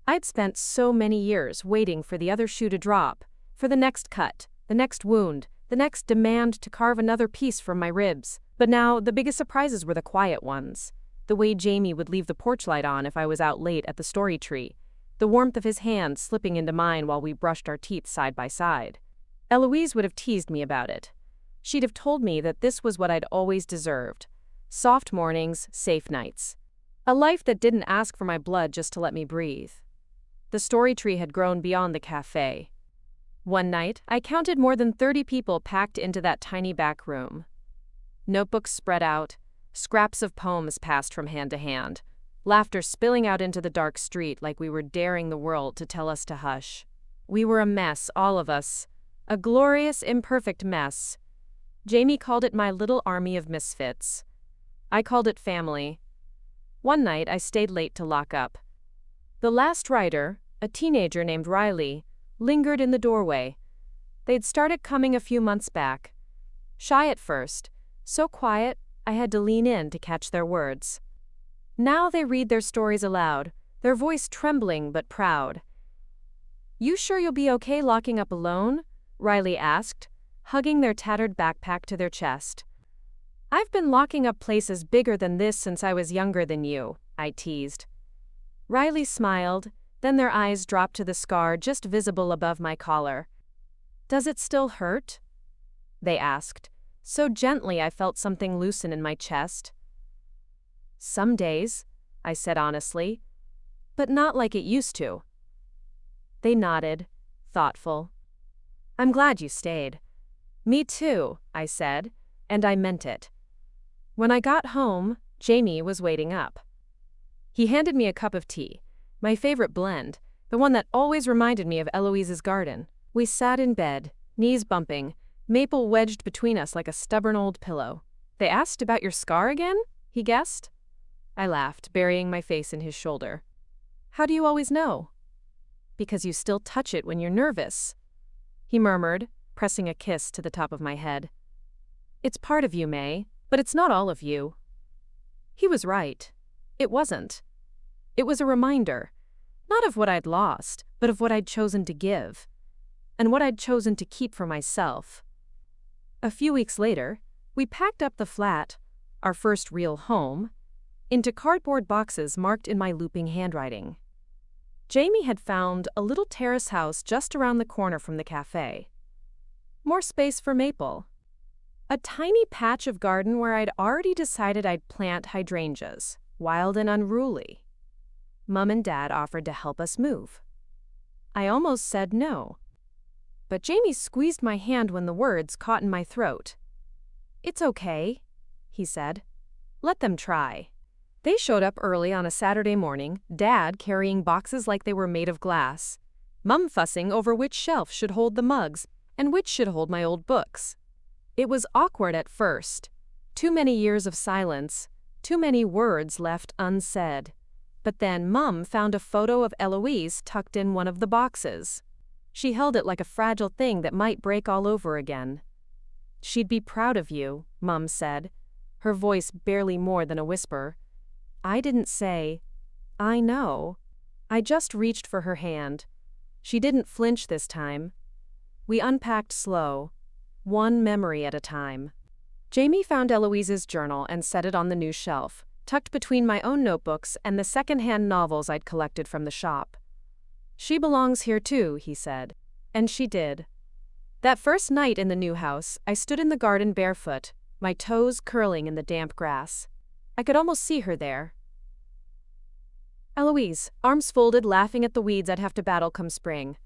[SPEAKER 1] I'd spent so many years waiting for the other shoe to drop, for the next cut, the next wound, the next demand to carve another piece from my ribs. But now, the biggest surprises were the quiet ones. The way Jamie would leave the porch light on if I was out late at the story tree. The warmth of his hand slipping into mine while we brushed our teeth side by side. Eloise would have teased me about it. She'd have told me that this was what I'd always deserved. Soft mornings, safe nights. A life that didn't ask for my blood just to let me breathe. The story tree had grown beyond the cafe. One night, I counted more than 30 people packed into that tiny back room. Notebooks spread out, scraps of poems passed from hand to hand, laughter spilling out into the dark street like we were daring the world to tell us to hush. We were a mess, all of us. A glorious, imperfect mess. Jamie called it my little army of misfits. I called it family. One night, I stayed late to lock up. The last writer, a teenager named Riley, lingered in the doorway. They'd started coming a few months back. Shy at first, so quiet, I had to lean in to catch their words. Now they read their stories aloud, their voice trembling but proud. "You sure you'll be okay locking up alone?" Riley asked, hugging their tattered backpack to their chest. "I've been locking up places bigger than this since I was younger than you," I teased. Riley smiled, then their eyes dropped to the scar just visible above my collar. "Does it still hurt?" they asked. So gently I felt something loosen in my chest. "Some days," I said honestly, "but not like it used to." They nodded, thoughtful. "I'm glad you stayed." "Me too," I said, and I meant it. When I got home, Jamie was waiting up. He handed me a cup of tea, my favorite blend, the one that always reminded me of Eloise's garden. We sat in bed, knees bumping, Maple wedged between us like a stubborn old pillow. "They asked about your scar again?" he he guessed. I laughed, burying my face in his shoulder. How do you always know? Because you still touch it when you're nervous, he murmured, pressing a kiss to the top of my head. It's part of you, May, but it's not all of you. He was right. It wasn't. It was a reminder, not of what I'd lost, but of what I'd chosen to give, and what I'd chosen to keep for myself. A few weeks later, we packed up the flat, our first real home, into cardboard boxes marked in my looping handwriting. Jamie had found a little terrace house just around the corner from the cafe. More space for Maple. A tiny patch of garden where I'd already decided I'd plant hydrangeas, wild and unruly. Mom and Dad offered to help us move. I almost said no. But Jamie squeezed my hand when the words caught in my throat. It's okay, he said. Let them try. They showed up early on a Saturday morning, Dad carrying boxes like they were made of glass, Mom fussing over which shelf should hold the mugs and which should hold my old books. It was awkward at first. Too many years of silence, too many words left unsaid. But then Mom found a photo of Eloise tucked in one of the boxes. She held it like a fragile thing that might break all over again. She'd be proud of you, Mom said, her voice barely more than a whisper. I didn't say, I know. I just reached for her hand. She didn't flinch this time. We unpacked slow, one memory at a time. Jamie found Eloise's journal and set it on the new shelf, tucked between my own notebooks and the second-hand novels I'd collected from the shop. She belongs here too, he said. And she did. That first night in the new house, I stood in the garden barefoot, my toes curling in the damp grass. I could almost see her there. Eloise, arms folded, laughing at the weeds I'd have to battle come spring.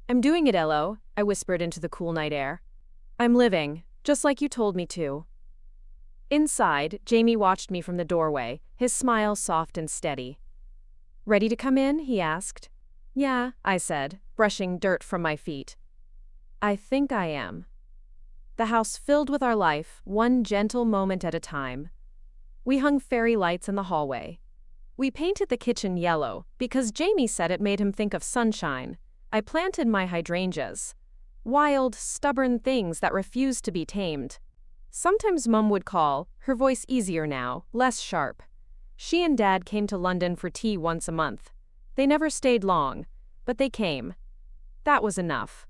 [SPEAKER 1] I'm doing it, Elo, I whispered into the cool night air. I'm living, just like you told me to. Inside, Jamie watched me from the doorway, his smile soft and steady. Ready to come in? He asked. Yeah, I said, brushing dirt from my feet. I think I am. The house filled with our life, one gentle moment at a time. We hung fairy lights in the hallway. We painted the kitchen yellow, because Jamie said it made him think of sunshine. I planted my hydrangeas. Wild, stubborn things that refused to be tamed. Sometimes Mom would call, her voice easier now, less sharp. She and Dad came to London for tea once a month. They never stayed long, but they came. That was enough.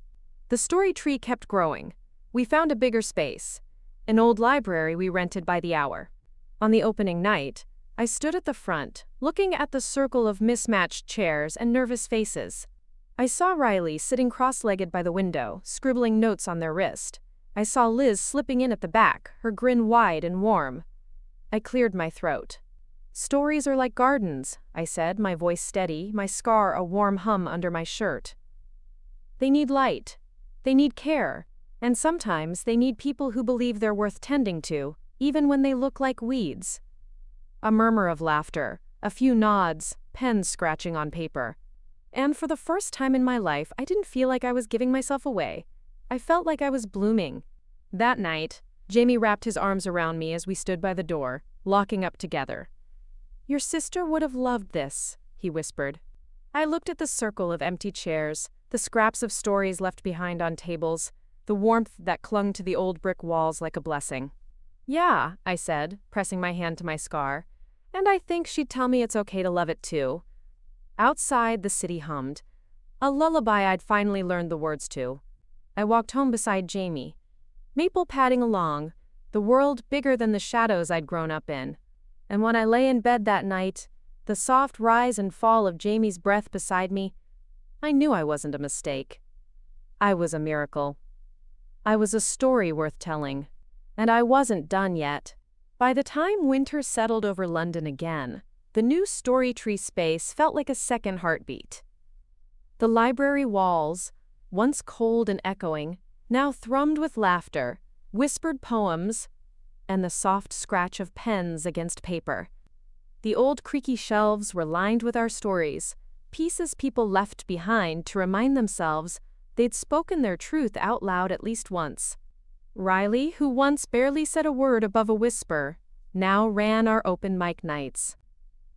[SPEAKER 1] The story tree kept growing. We found a bigger space, an old library we rented by the hour. On the opening night, I stood at the front, looking at the circle of mismatched chairs and nervous faces. I saw Riley sitting cross-legged by the window, scribbling notes on their wrist. I saw Liz slipping in at the back, her grin wide and warm. I cleared my throat. Stories are like gardens, I said, my voice steady, my scar a warm hum under my shirt. They need light. They need care. And sometimes they need people who believe they're worth tending to, even when they look like weeds. A murmur of laughter, a few nods, pens scratching on paper. And for the first time in my life, I didn't feel like I was giving myself away. I felt like I was blooming. That night, Jamie wrapped his arms around me as we stood by the door, locking up together. Your sister would have loved this, he whispered. I looked at the circle of empty chairs, the scraps of stories left behind on tables, the warmth that clung to the old brick walls like a blessing. Yeah, I said, pressing my hand to my scar. And I think she'd tell me it's okay to love it too. Outside, the city hummed. A lullaby I'd finally learned the words to. I walked home beside Jamie. Maple padding along, the world bigger than the shadows I'd grown up in. And when I lay in bed that night, the soft rise and fall of Jamie's breath beside me, I knew I wasn't a mistake. I was a miracle. I was a story worth telling. And I wasn't done yet. By the time winter settled over London again, the new Story Tree space felt like a second heartbeat. The library walls, once cold and echoing, now thrummed with laughter, whispered poems, and the soft scratch of pens against paper. The old creaky shelves were lined with our stories, pieces people left behind to remind themselves they'd spoken their truth out loud at least once. Riley, who once barely said a word above a whisper, now ran our open mic nights.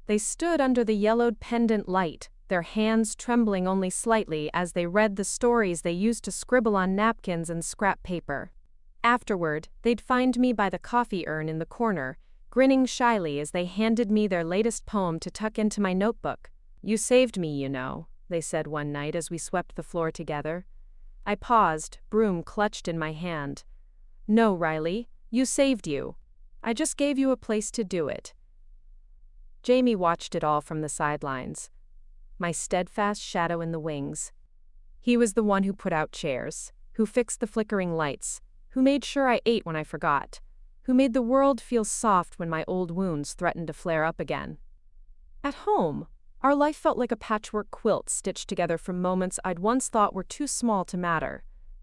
[SPEAKER 1] They stood under the yellowed pendant light, their hands trembling only slightly as they read the stories they used to scribble on napkins and scrap paper. Afterward, they'd find me by the coffee urn in the corner, grinning shyly as they handed me their latest poem to tuck into my notebook. "You saved me, you know," they said one night as we swept the floor together. I paused, broom clutched in my hand. "No, Riley, you saved you. I just gave you a place to do it." Jamie watched it all from the sidelines, my steadfast shadow in the wings. He was the one who put out chairs, who fixed the flickering lights, who made sure I ate when I forgot, who made the world feel soft when my old wounds threatened to flare up again. At home, our life felt like a patchwork quilt stitched together from moments I'd once thought were too small to matter.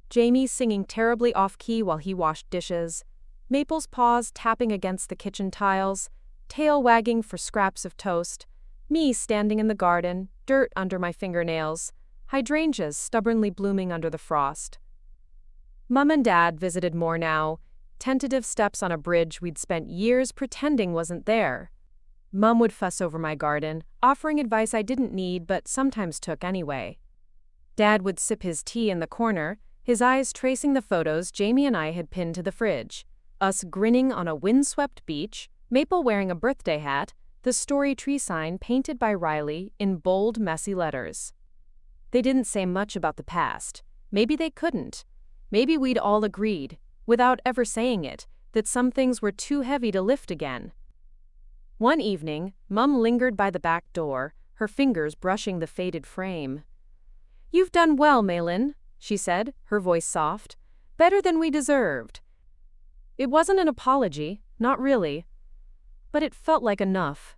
[SPEAKER 1] Jamie singing terribly off-key while he washed dishes, Maple's paws tapping against the kitchen tiles, tail wagging for scraps of toast, me standing in the garden, dirt under my fingernails, hydrangeas stubbornly blooming under the frost. Mum and Dad visited more now, tentative steps on a bridge we'd spent years pretending wasn't there. Mum would fuss over my garden, offering advice I didn't need but sometimes took anyway. Dad would sip his tea in the corner, his eyes tracing the photos Jamie and I had pinned to the fridge. Us grinning on a windswept beach, Maple wearing a birthday hat, the Story Tree sign painted by Riley in bold, messy letters. They didn't say much about the past. Maybe they couldn't. Maybe we'd all agreed, without ever saying it, that some things were too heavy to lift again. One evening, Mum lingered by the back door, her fingers brushing the faded frame. "You've done well, Malin," she said, her voice soft. "Better than we deserved." It wasn't an apology, not really. But it felt like enough.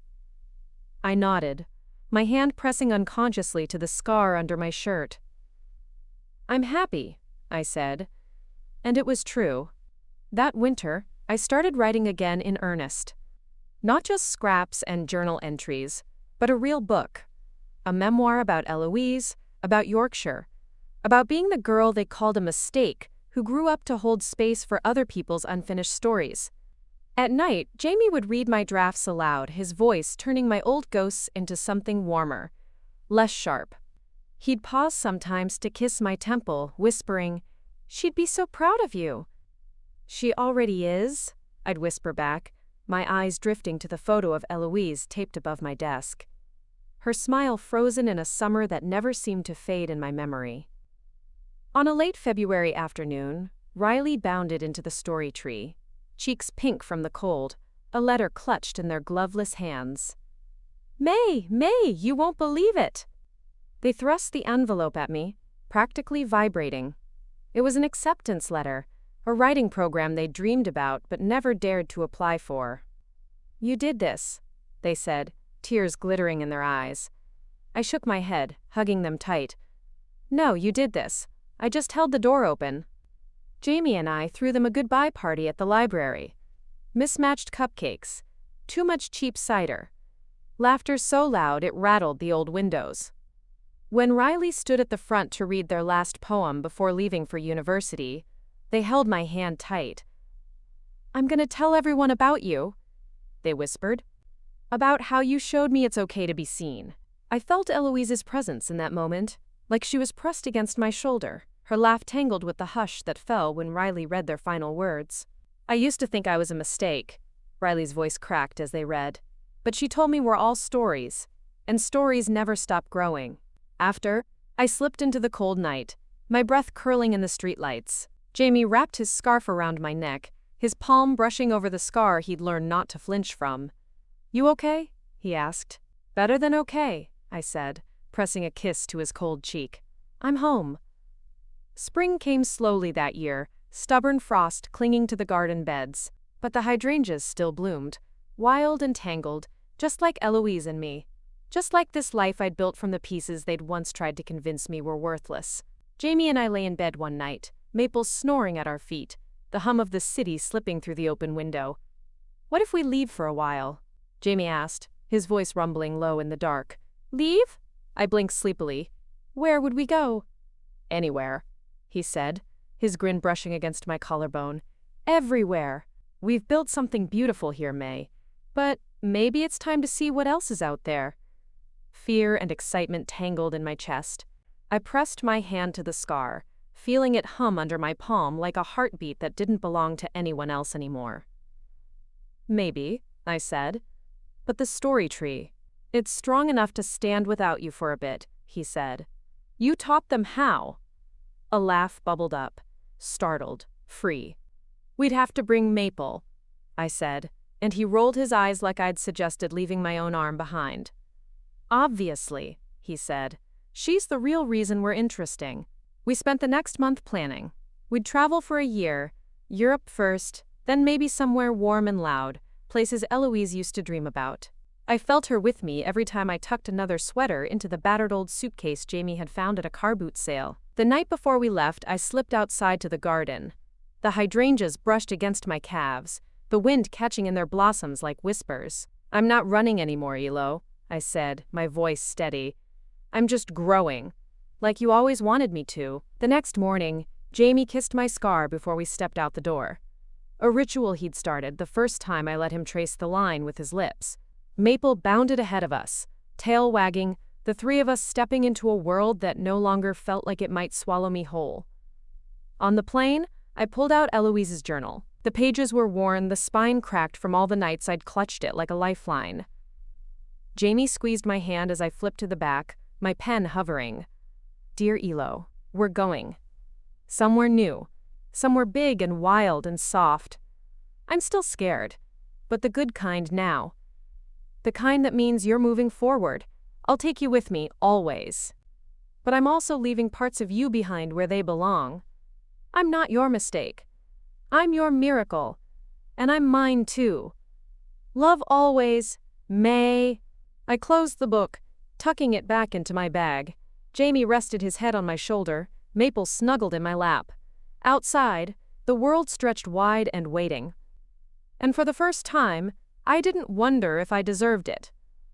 [SPEAKER 1] I nodded, my hand pressing unconsciously to the scar under my shirt. "I'm happy," I said. And it was true. That winter, I started writing again in earnest. Not just scraps and journal entries, but a real book. A memoir about Eloise, about Yorkshire, about being the girl they called a mistake who grew up to hold space for other people's unfinished stories. At night, Jamie would read my drafts aloud, his voice turning my old ghosts into something warmer, less sharp. He'd pause sometimes to kiss my temple, whispering, "She'd be so proud of you." "She already is," I'd whisper back, my eyes drifting to the photo of Eloise taped above my desk. Her smile frozen in a summer that never seemed to fade in my memory. On a late February afternoon, Riley bounded into the Story Tree, cheeks pink from the cold, a letter clutched in their gloveless hands. May, you won't believe it!" They thrust the envelope at me, practically vibrating. It was an acceptance letter, a writing program they'd dreamed about but never dared to apply for. "You did this," they said, tears glittering in their eyes. I shook my head, hugging them tight. "No, you did this. I just held the door open." Jamie and I threw them a goodbye party at the library. Mismatched cupcakes, too much cheap cider. Laughter so loud it rattled the old windows. When Riley stood at the front to read their last poem before leaving for university, they held my hand tight. "I'm gonna tell everyone about you," they whispered. "About how you showed me it's okay to be seen." I felt Eloise's presence in that moment, like she was pressed against my shoulder, her laugh tangled with the hush that fell when Riley read their final words. "I used to think I was a mistake," Riley's voice cracked as they read. "But she told me we're all stories, and stories never stop growing." After, I slipped into the cold night, my breath curling in the streetlights. Jamie wrapped his scarf around my neck, his palm brushing over the scar he'd learned not to flinch from. "You okay?" he asked. "Better than okay," I said, pressing a kiss to his cold cheek. "I'm home." Spring came slowly that year, stubborn frost clinging to the garden beds, but the hydrangeas still bloomed, wild and tangled, just like Eloise and me. Just like this life I'd built from the pieces they'd once tried to convince me were worthless. Jamie and I lay in bed one night, Maple snoring at our feet, the hum of the city slipping through the open window. "What if we leave for a while?" Jamie asked, his voice rumbling low in the dark. "Leave?" I blinked sleepily. "Where would we go?" "Anywhere," he said, his grin brushing against my collarbone. "Everywhere." We've built something beautiful here, May. But maybe it's time to see what else is out there. Fear and excitement tangled in my chest. I pressed my hand to the scar, feeling it hum under my palm like a heartbeat that didn't belong to anyone else anymore. Maybe, I said. But the story tree. It's strong enough to stand without you for a bit, he said. You taught them how? A laugh bubbled up, startled, free. We'd have to bring Maple, I said, and he rolled his eyes like I'd suggested leaving my own arm behind. Obviously, he said. She's the real reason we're interesting. We spent the next month planning. We'd travel for a year, Europe first, then maybe somewhere warm and loud, places Eloise used to dream about. I felt her with me every time I tucked another sweater into the battered old suitcase Jamie had found at a car boot sale. The night before we left, I slipped outside to the garden. The hydrangeas brushed against my calves, the wind catching in their blossoms like whispers. I'm not running anymore, Elo, I said, my voice steady. I'm just growing, like you always wanted me to. The next morning, Jamie kissed my scar before we stepped out the door. A ritual he'd started the first time I let him trace the line with his lips. Maple bounded ahead of us, tail wagging, the three of us stepping into a world that no longer felt like it might swallow me whole. On the plane, I pulled out Eloise's journal. The pages were worn, the spine cracked from all the nights I'd clutched it like a lifeline. Jamie squeezed my hand as I flipped to the back, my pen hovering. Dear Elo, we're going. Somewhere new. Somewhere big and wild and soft. I'm still scared, but the good kind now. The kind that means you're moving forward. I'll take you with me, always. But I'm also leaving parts of you behind where they belong. I'm not your mistake. I'm your miracle. And I'm mine too. Love always, May. I closed the book, tucking it back into my bag. Jamie rested his head on my shoulder, Maple snuggled in my lap. Outside, the world stretched wide and waiting. And for the first time, I didn't wonder if I deserved it.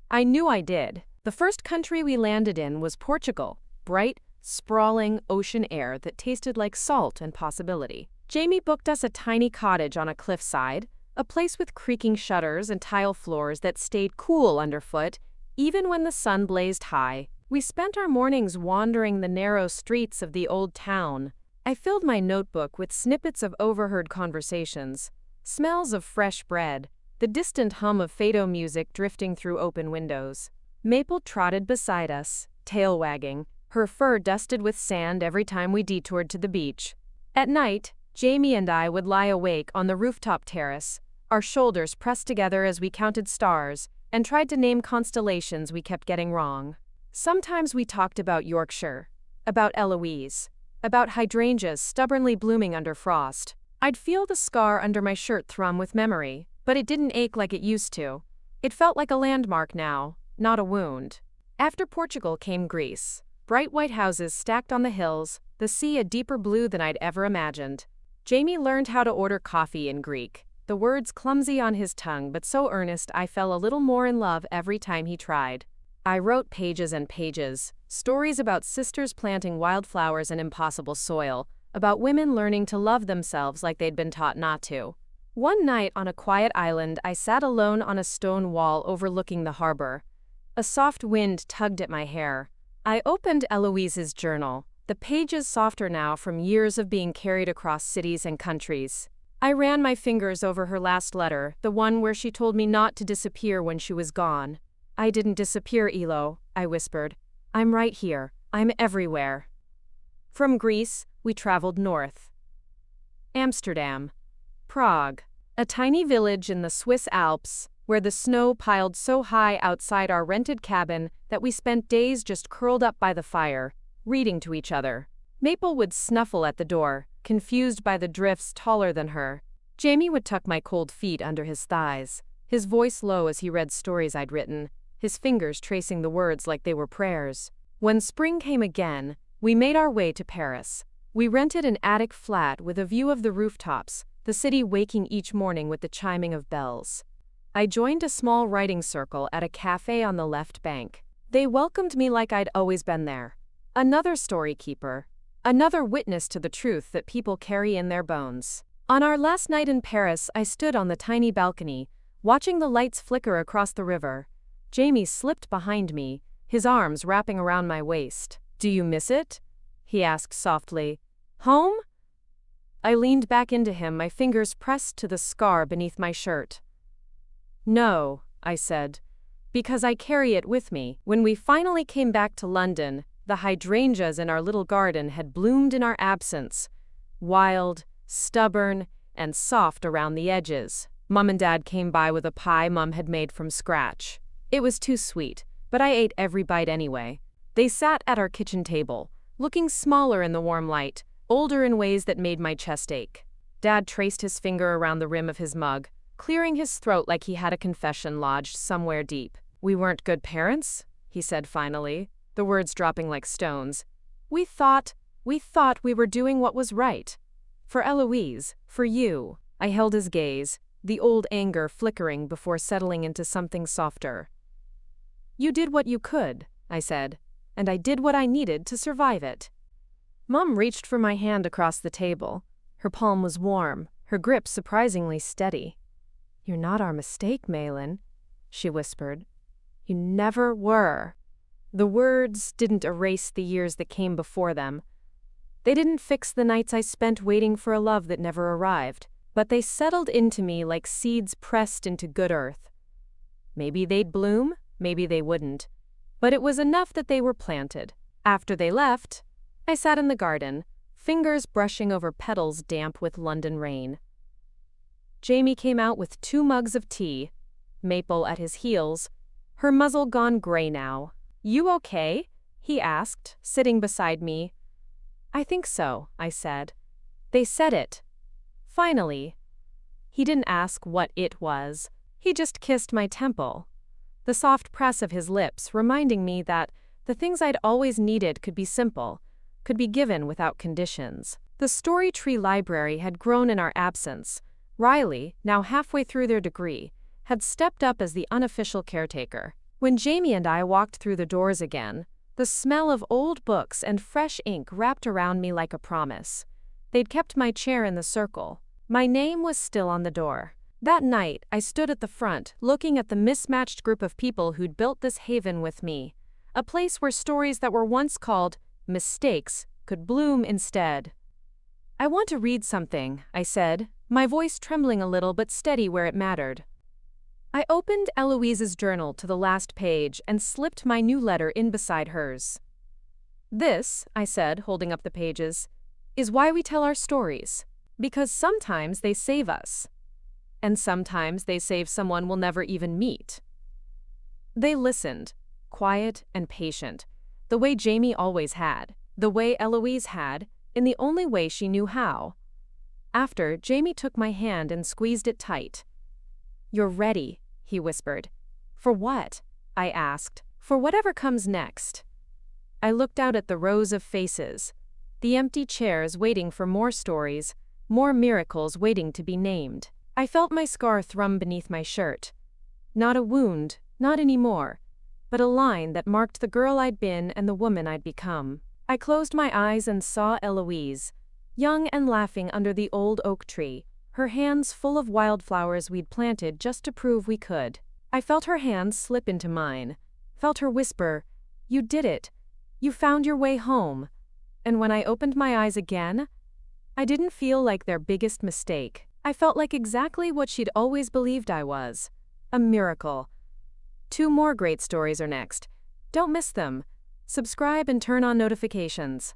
[SPEAKER 1] I knew I did. The first country we landed in was Portugal, bright, sprawling ocean air that tasted like salt and possibility. Jamie booked us a tiny cottage on a cliffside, a place with creaking shutters and tile floors that stayed cool underfoot, even when the sun blazed high. We spent our mornings wandering the narrow streets of the old town. I filled my notebook with snippets of overheard conversations, smells of fresh bread, the distant hum of fado music drifting through open windows. Maple trotted beside us, tail wagging, her fur dusted with sand every time we detoured to the beach. At night, Jamie and I would lie awake on the rooftop terrace, our shoulders pressed together as we counted stars and tried to name constellations we kept getting wrong. Sometimes we talked about Yorkshire, about Eloise, about hydrangeas stubbornly blooming under frost. I'd feel the scar under my shirt thrum with memory, but it didn't ache like it used to. It felt like a landmark now, not a wound. After Portugal came Greece. Bright white houses stacked on the hills, the sea a deeper blue than I'd ever imagined. Jamie learned how to order coffee in Greek, the words clumsy on his tongue but so earnest I fell a little more in love every time he tried. I wrote pages and pages, stories about sisters planting wildflowers in impossible soil, about women learning to love themselves like they'd been taught not to. One night on a quiet island, I sat alone on a stone wall overlooking the harbor. A soft wind tugged at my hair. I opened Eloise's journal, the pages softer now from years of being carried across cities and countries. I ran my fingers over her last letter, the one where she told me not to disappear when she was gone. I didn't disappear, Elo, I whispered. I'm right here. I'm everywhere. From Greece, we traveled north. Amsterdam. Prague. A tiny village in the Swiss Alps, where the snow piled so high outside our rented cabin that we spent days just curled up by the fire, reading to each other. Maple would snuffle at the door, confused by the drifts taller than her. Jamie would tuck my cold feet under his thighs, his voice low as he read stories I'd written, his fingers tracing the words like they were prayers. When spring came again, we made our way to Paris. We rented an attic flat with a view of the rooftops, the city waking each morning with the chiming of bells. I joined a small writing circle at a cafe on the left bank. They welcomed me like I'd always been there. Another story keeper. Another witness to the truth that people carry in their bones. On our last night in Paris, I stood on the tiny balcony, watching the lights flicker across the river. Jamie slipped behind me, his arms wrapping around my waist. "Do you miss it?" he asked softly. "Home?" I leaned back into him, my fingers pressed to the scar beneath my shirt. "No," I said, "because I carry it with me." When we finally came back to London, the hydrangeas in our little garden had bloomed in our absence, wild, stubborn, and soft around the edges. Mom and Dad came by with a pie Mom had made from scratch. It was too sweet, but I ate every bite anyway. They sat at our kitchen table, looking smaller in the warm light, older in ways that made my chest ache. Dad traced his finger around the rim of his mug, clearing his throat like he had a confession lodged somewhere deep. "We weren't good parents?" he said finally, the words dropping like stones. We thought we were doing what was right. For Eloise, for you." I held his gaze, the old anger flickering before settling into something softer. "You did what you could," I said, "and I did what I needed to survive it." Mom reached for my hand across the table. Her palm was warm, her grip surprisingly steady. "You're not our mistake, Malin," she whispered. "You never were." The words didn't erase the years that came before them. They didn't fix the nights I spent waiting for a love that never arrived, but they settled into me like seeds pressed into good earth. Maybe they'd bloom, maybe they wouldn't, but it was enough that they were planted. After they left, I sat in the garden, fingers brushing over petals damp with London rain. Jamie came out with 2 mugs of tea, Maple at his heels, her muzzle gone gray now. "You okay?" he asked, sitting beside me. "I think so," I said. "They said it. Finally." He didn't ask what it was. He just kissed my temple. The soft press of his lips reminding me that the things I'd always needed could be simple, could be given without conditions. The Story Tree Library had grown in our absence. Riley, now halfway through their degree, had stepped up as the unofficial caretaker. When Jamie and I walked through the doors again, the smell of old books and fresh ink wrapped around me like a promise. They'd kept my chair in the circle. My name was still on the door. That night, I stood at the front, looking at the mismatched group of people who'd built this haven with me, a place where stories that were once called mistakes could bloom instead. "I want to read something," I said, my voice trembling a little but steady where it mattered. I opened Eloise's journal to the last page and slipped my new letter in beside hers. "This," I said, holding up the pages, "is why we tell our stories. Because sometimes they save us. And sometimes they save someone we'll never even meet." They listened, quiet and patient, the way Jamie always had, the way Eloise had, in the only way she knew how. After, Jamie took my hand and squeezed it tight. "You're ready," he whispered. "For what?" I asked. "For whatever comes next." I looked out at the rows of faces, the empty chairs waiting for more stories, more miracles waiting to be named. I felt my scar thrum beneath my shirt. Not a wound, not anymore, but a line that marked the girl I'd been and the woman I'd become. I closed my eyes and saw Eloise, young and laughing under the old oak tree, her hands full of wildflowers we'd planted just to prove we could. I felt her hands slip into mine, felt her whisper, "You did it. You found your way home." And when I opened my eyes again, I didn't feel like their biggest mistake. I felt like exactly what she'd always believed I was. A miracle. 2 more great stories are next. Don't miss them. Subscribe and turn on notifications.